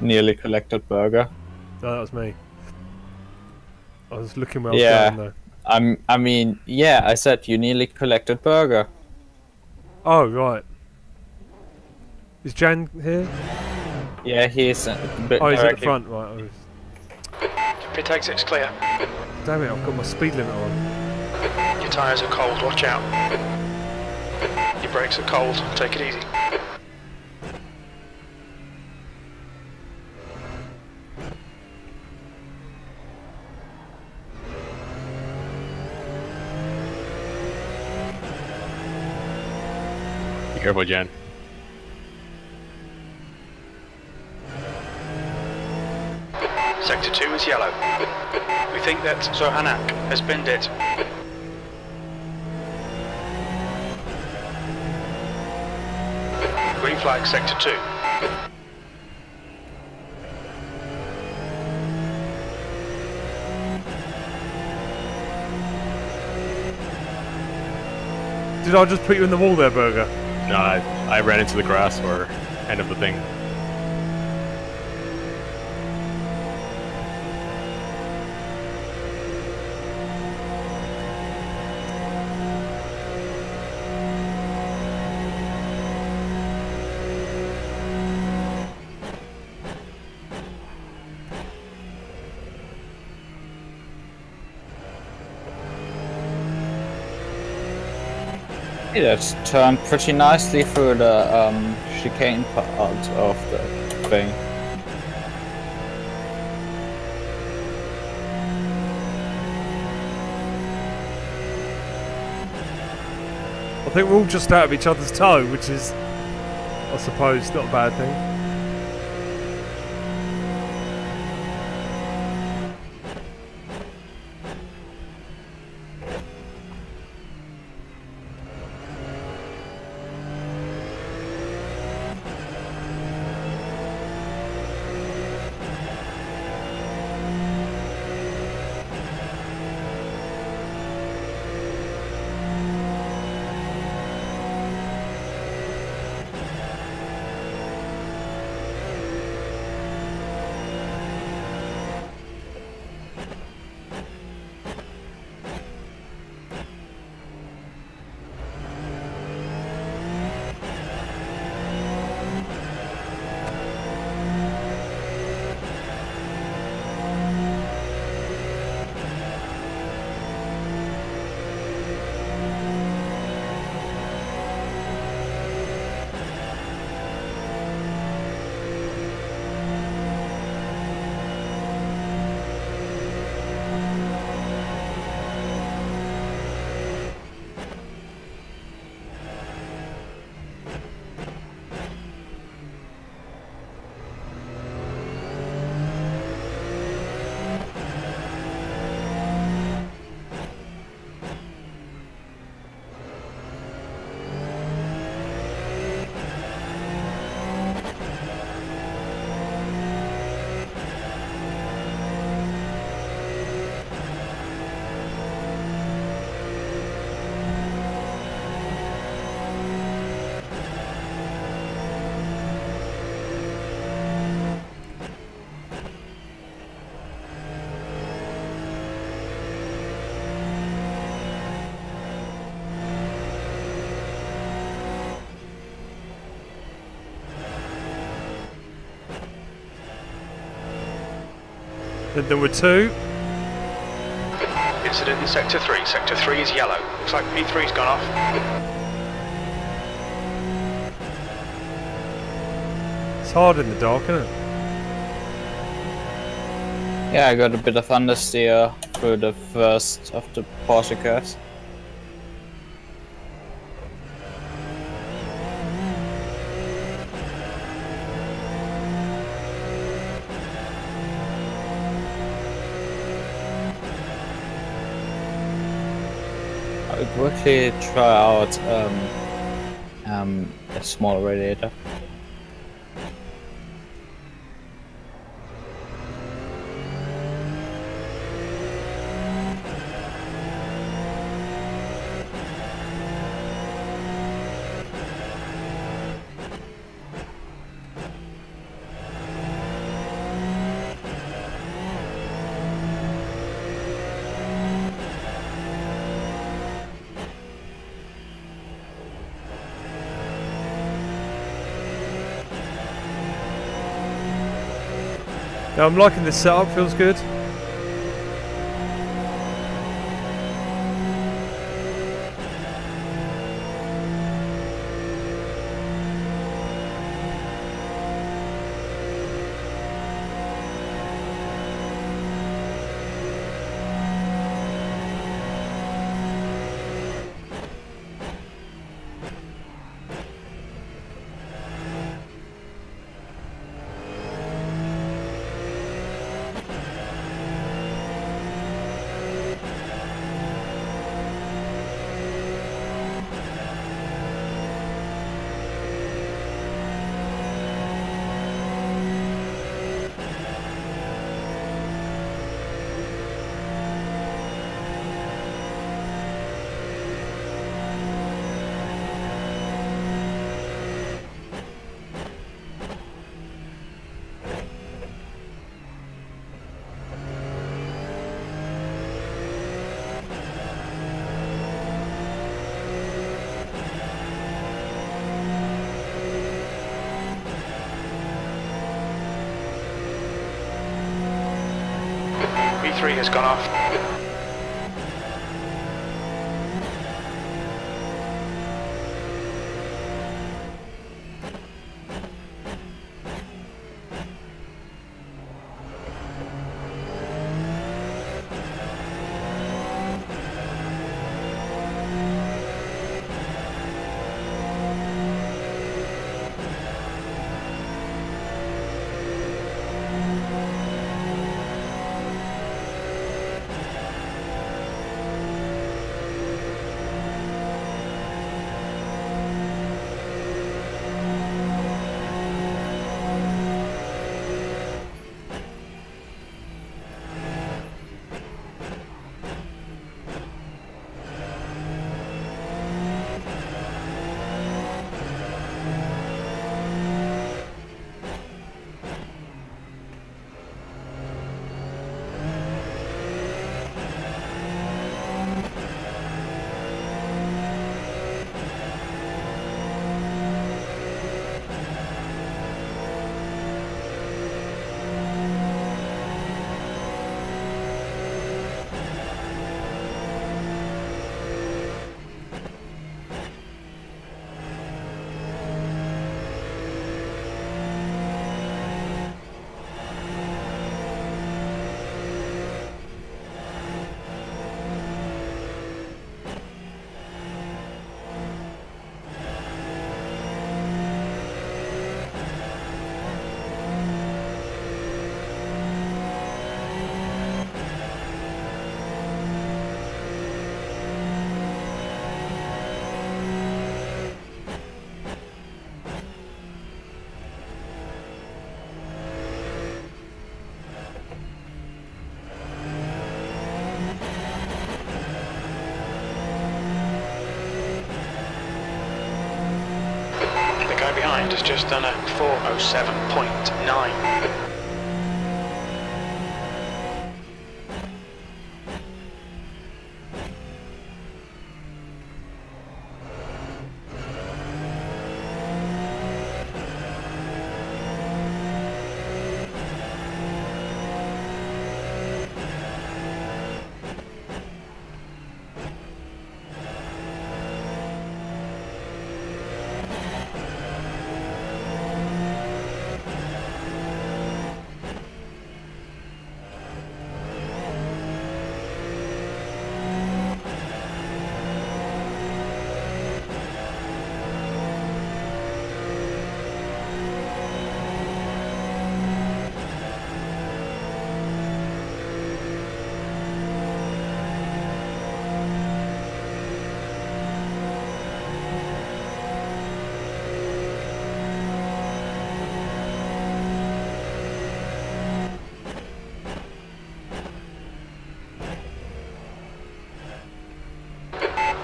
Nearly collected Burger. no, that was me. I was looking where I was Yeah. going though. I mean, yeah, I said you nearly collected burger. Oh, right. Is Jan here? Yeah, he's a bit Oh, he's at the directly- front, right. Oh, Pit exit's clear. damn it, I've got my speed limit on. Your tyres are cold, watch out. Your brakes are cold, take it easy. Be careful, Jan. Sector 2 is yellow. We think that Zohanak has binned it. Green flag, Sector 2. Did I just put you in the wall there, Burger? No, I ran into the grass or end of the thing. Hey, that's turned pretty nicely through the chicane part of the thing. I think we're all just out of each other's toe, which is, I suppose, not a bad thing. Then there were two. Incident in Sector 3. Sector 3 is yellow. Looks like P3's gone off. It's hard in the dark, isn't it? Yeah, I got a bit of understeer through the first of the Porsche cars. I'll quickly try out a small radiator. Yeah, I'm liking this setup, feels good. P3 has gone off. The guy behind has just done a 4:07.9.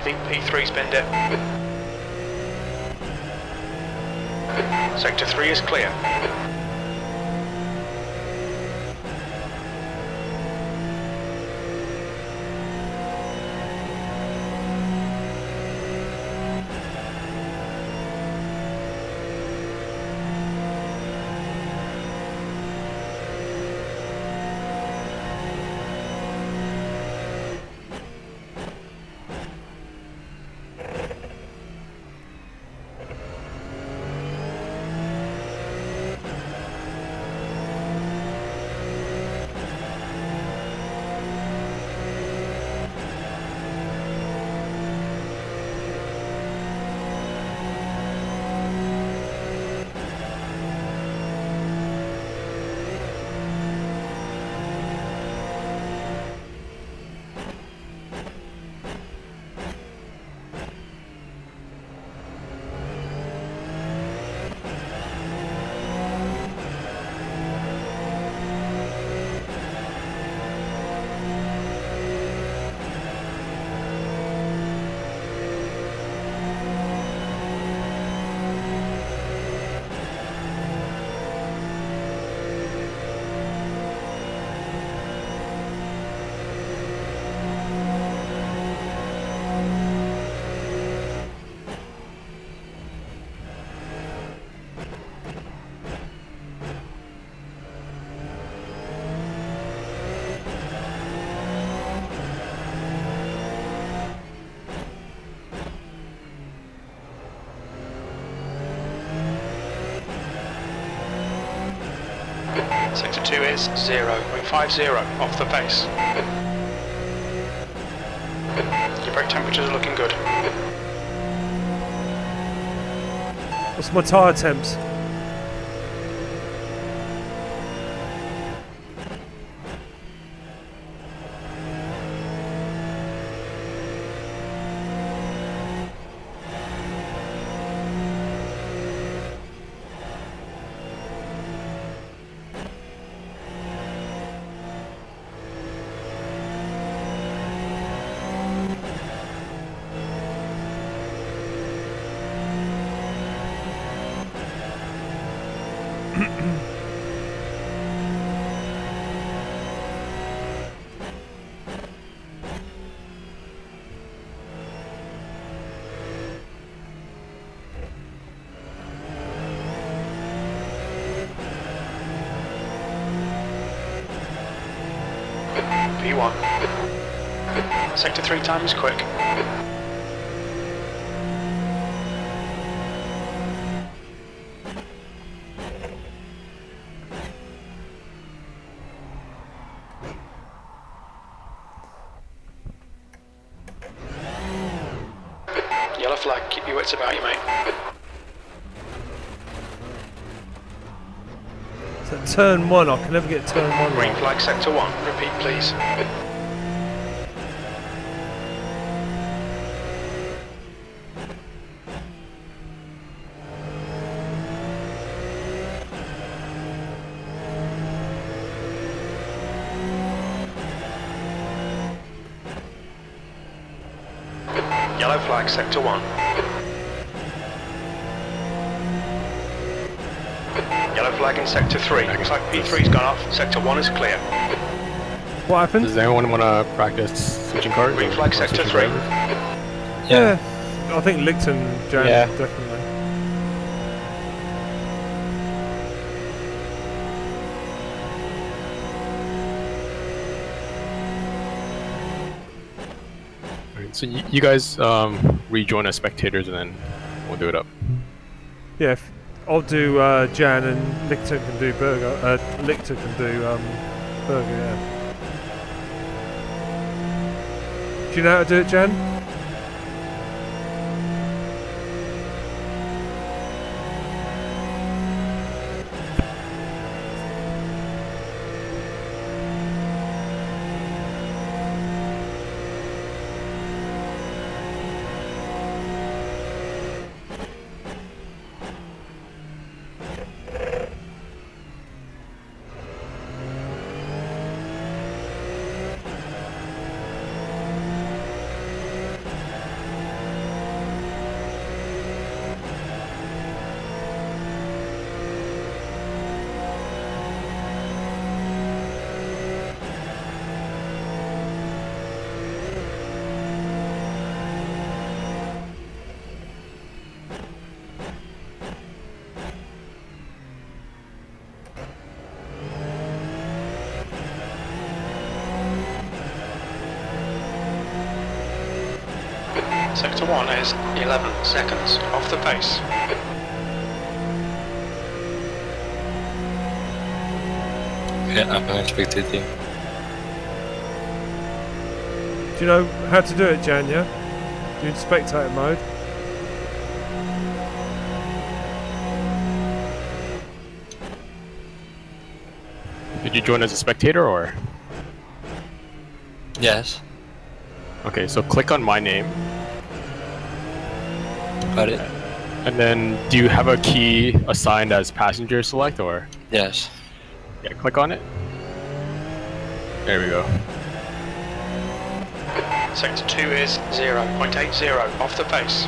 I think P3's been it. Sector 3 is clear. Sector 2 is 0.50 off the pace. Your brake temperatures are looking good. What's my tyre temps? P1. Sector 3 time is quick. Yellow flag, keep your wits about you, mate. So turn 1, I can never get turn 1 Green right. flag, sector 1. Repeat, please. Yellow flag, sector 1. Yellow flag in sector 3. Looks like P3's gone off. Sector 1 is clear. What happened? Does anyone want to practice switching cars? Green or- flag, or sector switching 3. drivers? Yeah. I think Licton, Jan, Yeah. definitely. Alright, so you guys rejoin as spectators and then we'll do it up. Yeah, I'll do Jan and Licton can do Burger. Licton can do Burger, yeah. Do you know how to do it, Jan? Sector 1 is 11 seconds off the pace. Yeah, I'm spectating. Do you know how to do it, Jan, yeah? Do you in spectator mode? Did you join as a spectator or? Yes, Okay, so click on my name. got it. And then do you have a key assigned as passenger select or? Yes. Yeah, click on it. There we go. Sector 2 is 0.80 off the pace.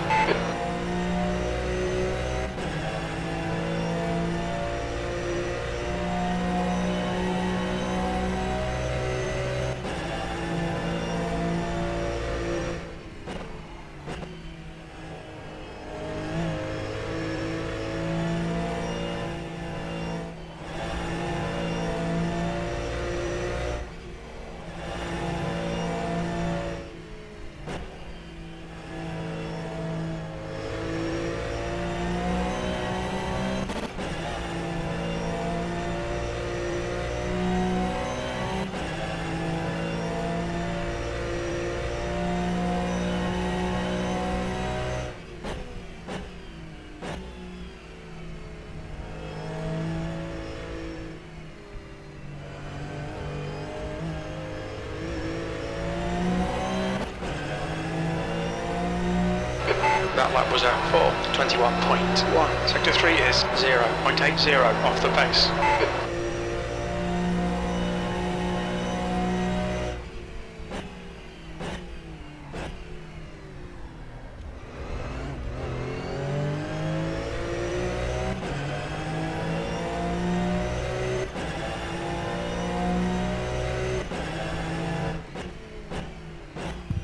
that lap was a 4:21.1. Sector 3 is 0.80 off the pace.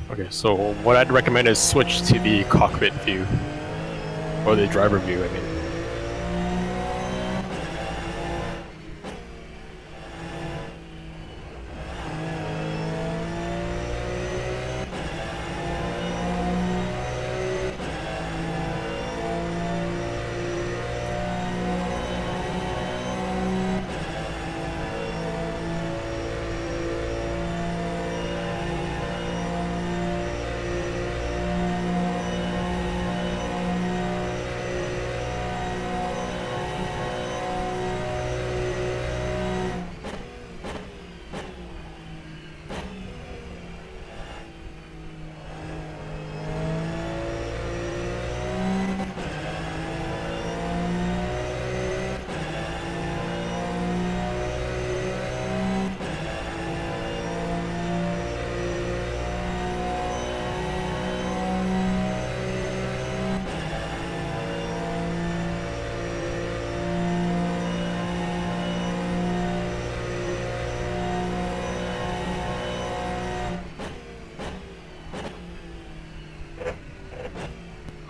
Okay, so what I'd recommend is switch to the cockpit view, or the driver view, I mean.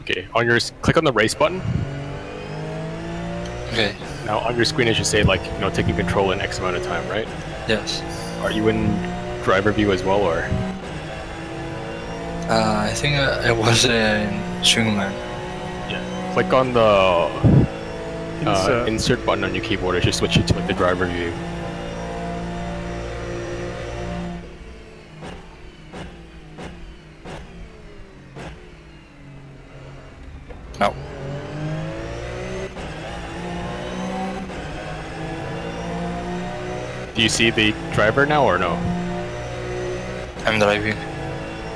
Okay, click on the race button. Okay. Now on your screen it should say like, taking control in X amount of time, right? Yes. Are you in driver view as well, or? I think I was in Swingman. Yeah. Click on the Insert. insert button on your keyboard. It should switch you to like the driver view. No. Do you see the driver now or no? I'm driving.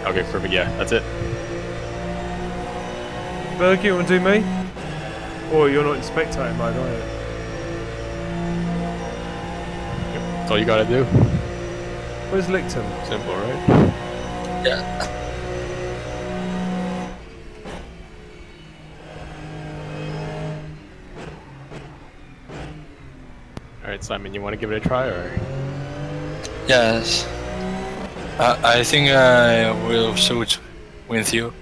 Okay, perfect. Yeah, that's it. Berg, you want to do me? Or you're not in spectator mode, are you? That's all you gotta do. Where's Licton? Simple, right? Yeah. Alright, Simon, you want to give it a try, or? Yes. I think I will switch with you.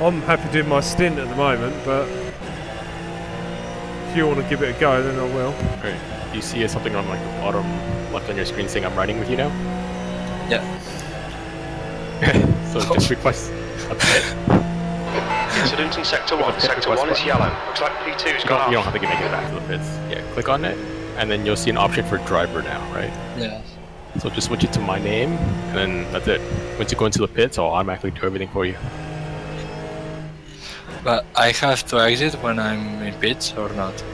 I'm happy doing my stint at the moment, but if you want to give it a go, then I will. Alright, do you see something on like the bottom left on your screen saying I'm riding with you now? Yeah. So just request a pit. Incident in Sector 1. Sector 1 is yellow. Looks like P2's You gone don't off. have to make it back to the pits. Yeah, click on it, and then you'll see an option for driver now, right? Yes. So just switch it to my name, and then that's it. Once you go into the pits, I'll automatically do everything for you. But I have to exit when I'm in pits or not?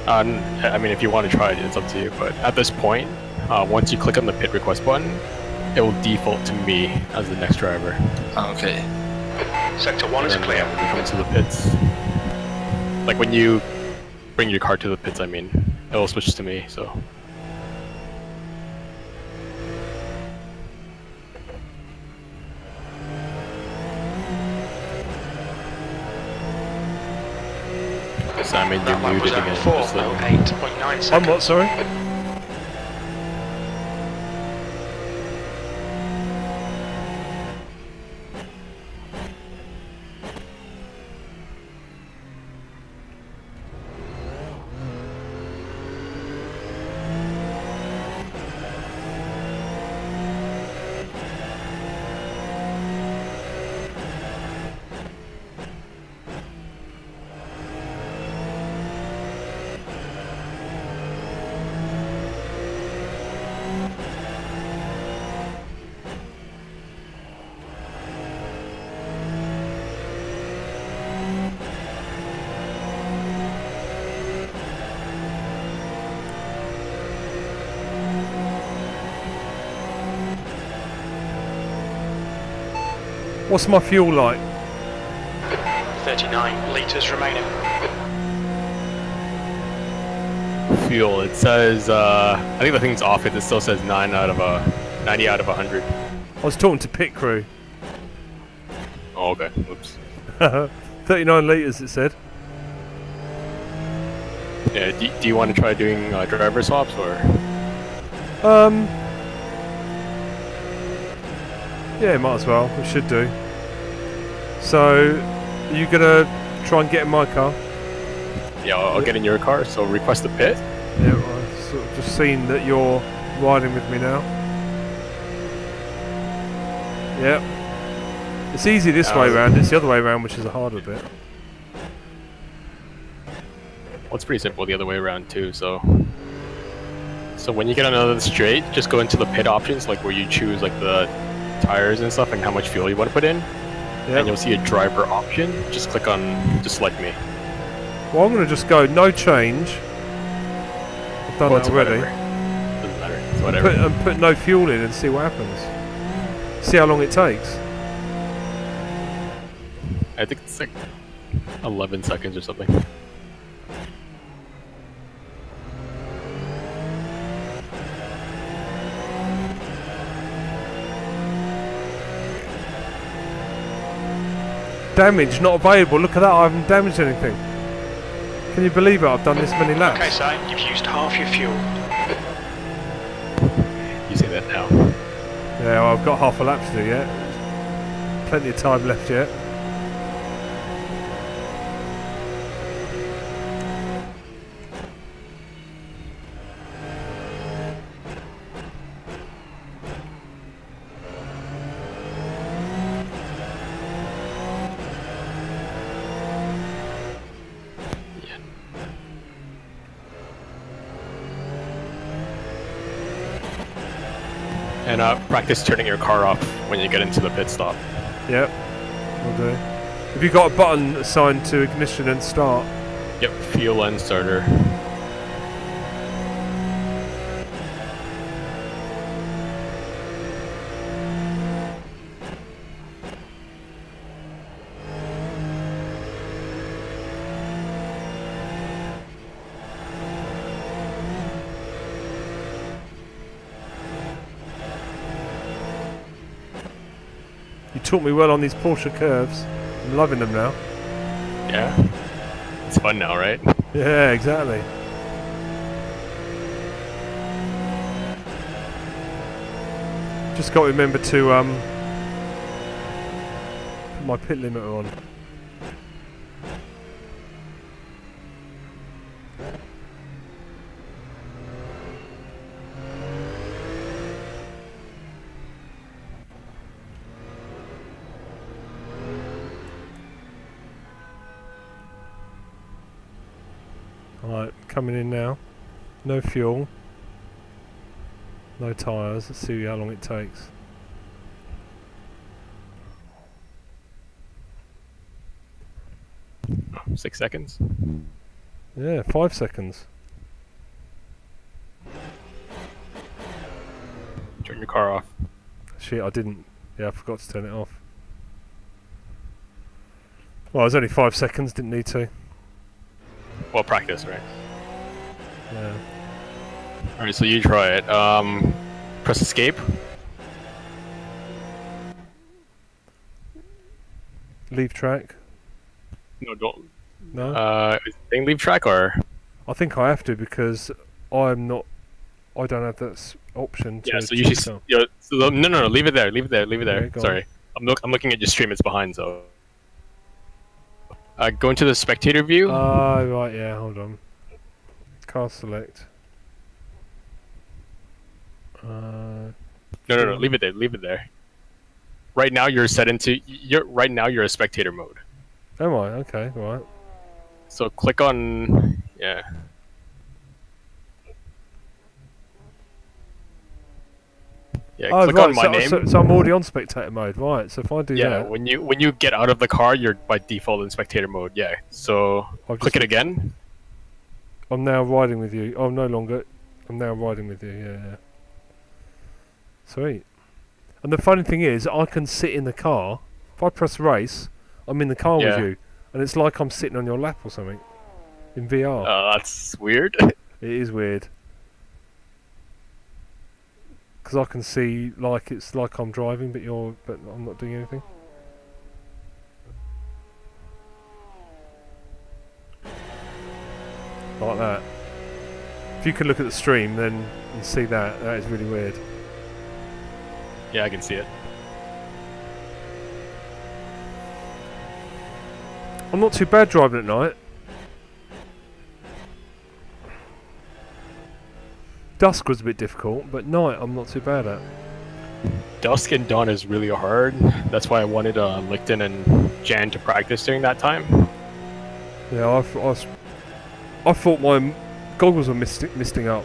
I mean, if you want to try it, it's up to you. But at this point, once you click on the pit request button, it will default to me as the next driver. Okay. Sector 1 is And then, clear. when you come to the pits, like when you bring your car to the pits, I mean, it will switch to me. So. Simon, you're That lap was muted at again. Just so- 4:08.9 I'm seconds. what, sorry? What's my fuel like? 39 litres remaining. Fuel. It says. I think the thing's off. It still says 90 out of 100. I was talking to pit crew. Oh, okay. Oops. 39 litres it said. Yeah. Do you want to try doing driver swaps or? Yeah, might as well. We should do. So, are you gonna try and get in my car? Yeah, I'll get in your car. So request a pit. Yeah, I've sort of just seen that you're riding with me now. Yep. It's easy this way round. It's the other way around, which is the harder bit. Well, it's pretty simple the other way around too. So when you get on another straight, just go into the pit options, like where you choose like the tires and stuff and how much fuel you want to put in. Yep. And you'll see a driver option. Just click on, just select me. Well, I'm going to just go no change. I've done that already. Whatever. Doesn't matter. It's whatever. And put no fuel in and see what happens. See how long it takes. I think it's like 11 seconds or something. Damage not available. Look at that. I haven't damaged anything. Can you believe it? I've done this many laps. Okay, so you've used half your fuel. You say that now. Yeah, well, I've got half a lap to do yet. Plenty of time left yet. And practice turning your car off when you get into the pit stop. Yep, will do. Have you got a button assigned to ignition and start? Yep, fuel and starter. You taught me well on these Porsche curves. I'm loving them now. Yeah, it's fun now, right? Yeah, exactly. Just got to remember to put my pit limiter on. Alright, coming in now. No fuel. No tyres. Let's see how long it takes. Oh, 6 seconds. Yeah, 5 seconds. Turn your car off. Shit, I didn't. Yeah, I forgot to turn it off. Well, it was only 5 seconds, didn't need to. Well, practice, right? Yeah. Alright, so you try it. Press escape. Leave track. No, don't. No? Is the thing leave track or? I think I have to because I'm not. I don't have that option. Yeah, To so you should. choose. No, leave it there. Leave it there. Leave it there. Okay, go Sorry, I'm looking at your stream. It's behind, so. Go into the spectator view. Oh, right, yeah, hold on. Car select. No, leave it there. Leave it there. Right now you're set into. Right now you're a spectator mode. Am I? Okay, right. So click on. Yeah. Yeah, Oh, click right, on my name. so I'm already on spectator mode, right? So if I do Yeah, that, when you get out of the car, you're by default in spectator mode. Yeah. So click it again. I'm now riding with you. Oh, no longer. I'm now riding with you. Yeah. Sweet. And the funny thing is, I can sit in the car If I press race, I'm in the car with Yeah. you, and it's like I'm sitting on your lap or something in VR. That's weird. It is weird. Because I can see like it's like I'm driving, but I'm not doing anything. Like that. If you can look at the stream, then and see that is really weird. Yeah, I can see it. I'm not too bad driving at night. Dusk was a bit difficult, but night I'm not too bad at. Dusk and dawn is really hard. That's why I wanted Licton and Jan to practice during that time. Yeah, I thought my goggles were misting up.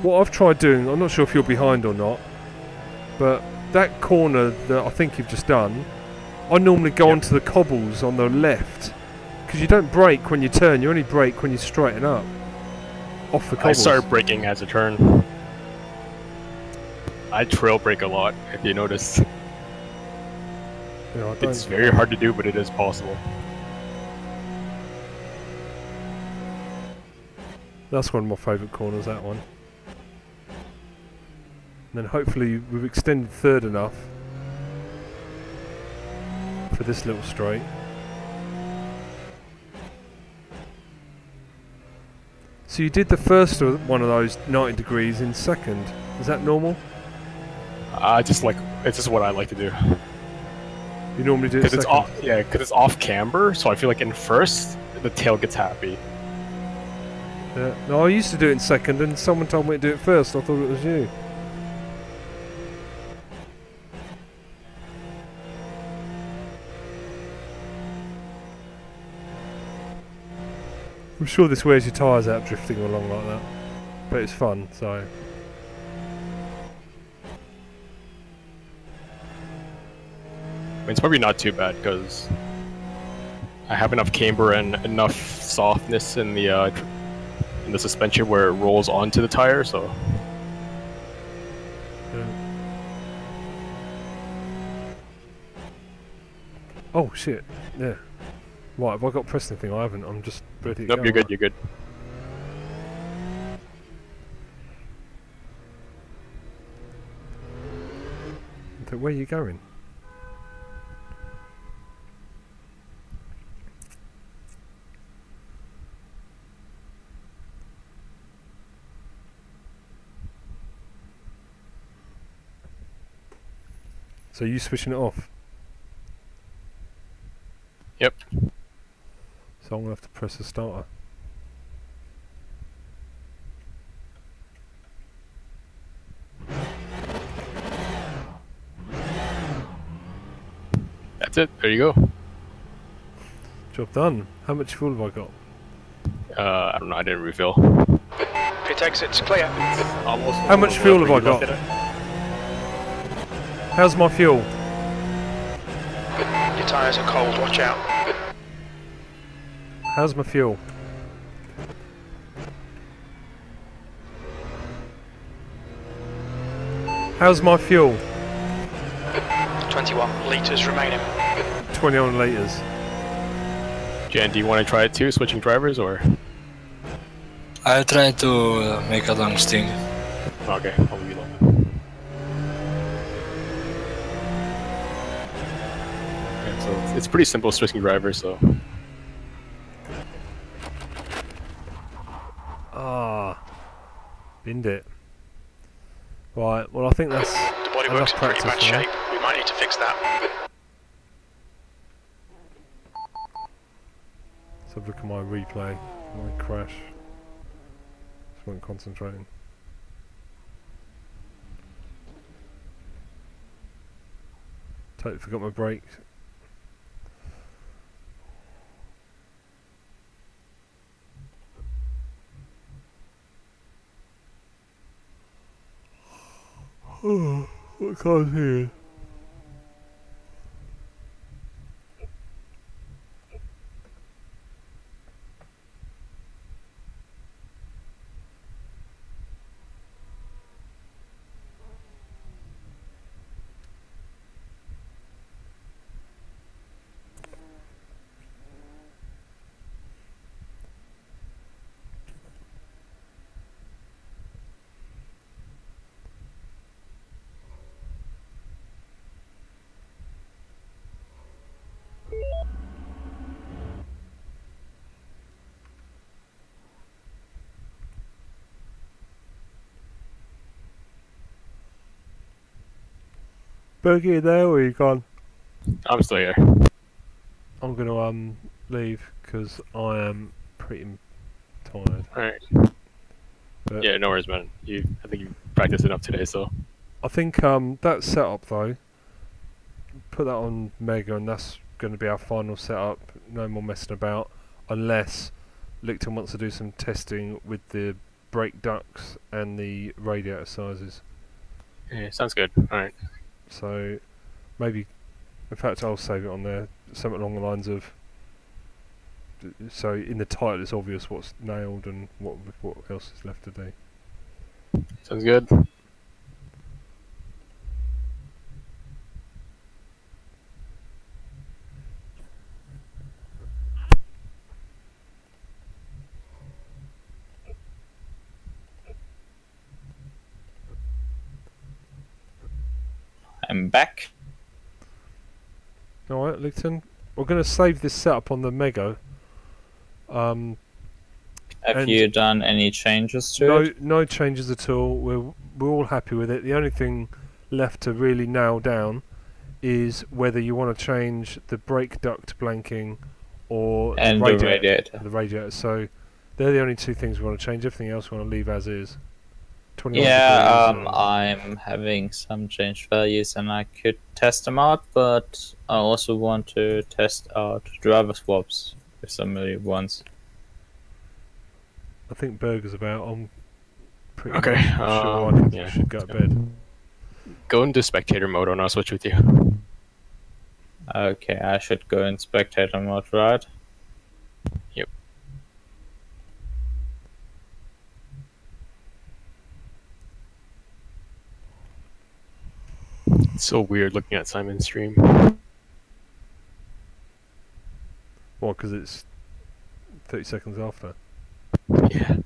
What I've tried doing, I'm not sure if you're behind or not, but that corner that I think you've just done, I normally go onto the cobbles on the left, because you don't brake when you turn, you only brake when you straighten up, off the I cobbles. started braking as a turn. I trail brake a lot, if you notice. Yeah, It's very hard to do, but it is possible. That's one of my favourite corners, that one. And then hopefully we've extended third enough for this little straight. So you did the first one of those 90 degrees in second. Is that normal? It's just what I like to do. You normally do it Because second? because it's off camber, so I feel like in first, the tail gets happy. Yeah. No, I used to do it in second and someone told me to do it first. I thought it was you. I'm sure this wears your tyres out drifting along like that. But it's fun, so... I mean, it's probably not too bad, because I have enough camber and enough softness in the suspension where it rolls onto the tire, so... Yeah. Oh shit, yeah. Right, have I got pressed anything? I haven't, I'm just ready to Nope, go. you're good, you're good. So where are you going? So you switching it off? Yep. So I'm going to have to press the starter. That's it, there you go. Job done. How much fuel have I got? I don't know, I didn't refill. Pit exit's clear. Almost. How much fuel have I got? How's my fuel? Your tyres are cold, watch out. How's my fuel? How's my fuel? 21 litres remaining. 21 litres. Jan, do you want to try it too, switching drivers, or? I'll try to make a long sting. Okay, I'll leave it on. Okay, so it's pretty simple switching drivers, so. Ah, binned it. Right, well I think that's The bodywork's enough in pretty practice bad for now. shape. We might need to fix that. Let's have a look at my replay, my crash. Just wasn't concentrating. Totally forgot my brakes. What car's here? Boogie, there or you gone? I'm still here. I'm gonna leave because I am pretty tired. Alright. But Yeah, no worries, man. I think you practiced enough today, so. I think that setup though, put that on Mega, and that's going to be our final setup. No more messing about, unless Licton wants to do some testing with the brake ducts and the radiator sizes. Yeah, sounds good. Alright. So maybe, in fact, I'll save it on there. Something along the lines of. So in the title, it's obvious what's nailed and what else is left to do. Sounds good. I'm back. Alright, Licton. We're going to save this setup on the Mega. Have And you done any changes to it? No changes at all. We're all happy with it. The only thing left to really nail down is whether you want to change the brake duct blanking or And the radiator. The radiator. So they're the only two things we want to change. Everything else we want to leave as is. 21 Yeah, degrees, I'm having some changed values and I could test them out, but I also want to test out driver swaps with some new ones. I think Burger's about. I'm pretty Okay, sure I yeah. should go to bed. Go into spectator mode and I'll switch with you. Okay, I should go in spectator mode, right? Yep. It's so weird looking at Simon's stream. Well, because it's 30 seconds after. Yeah.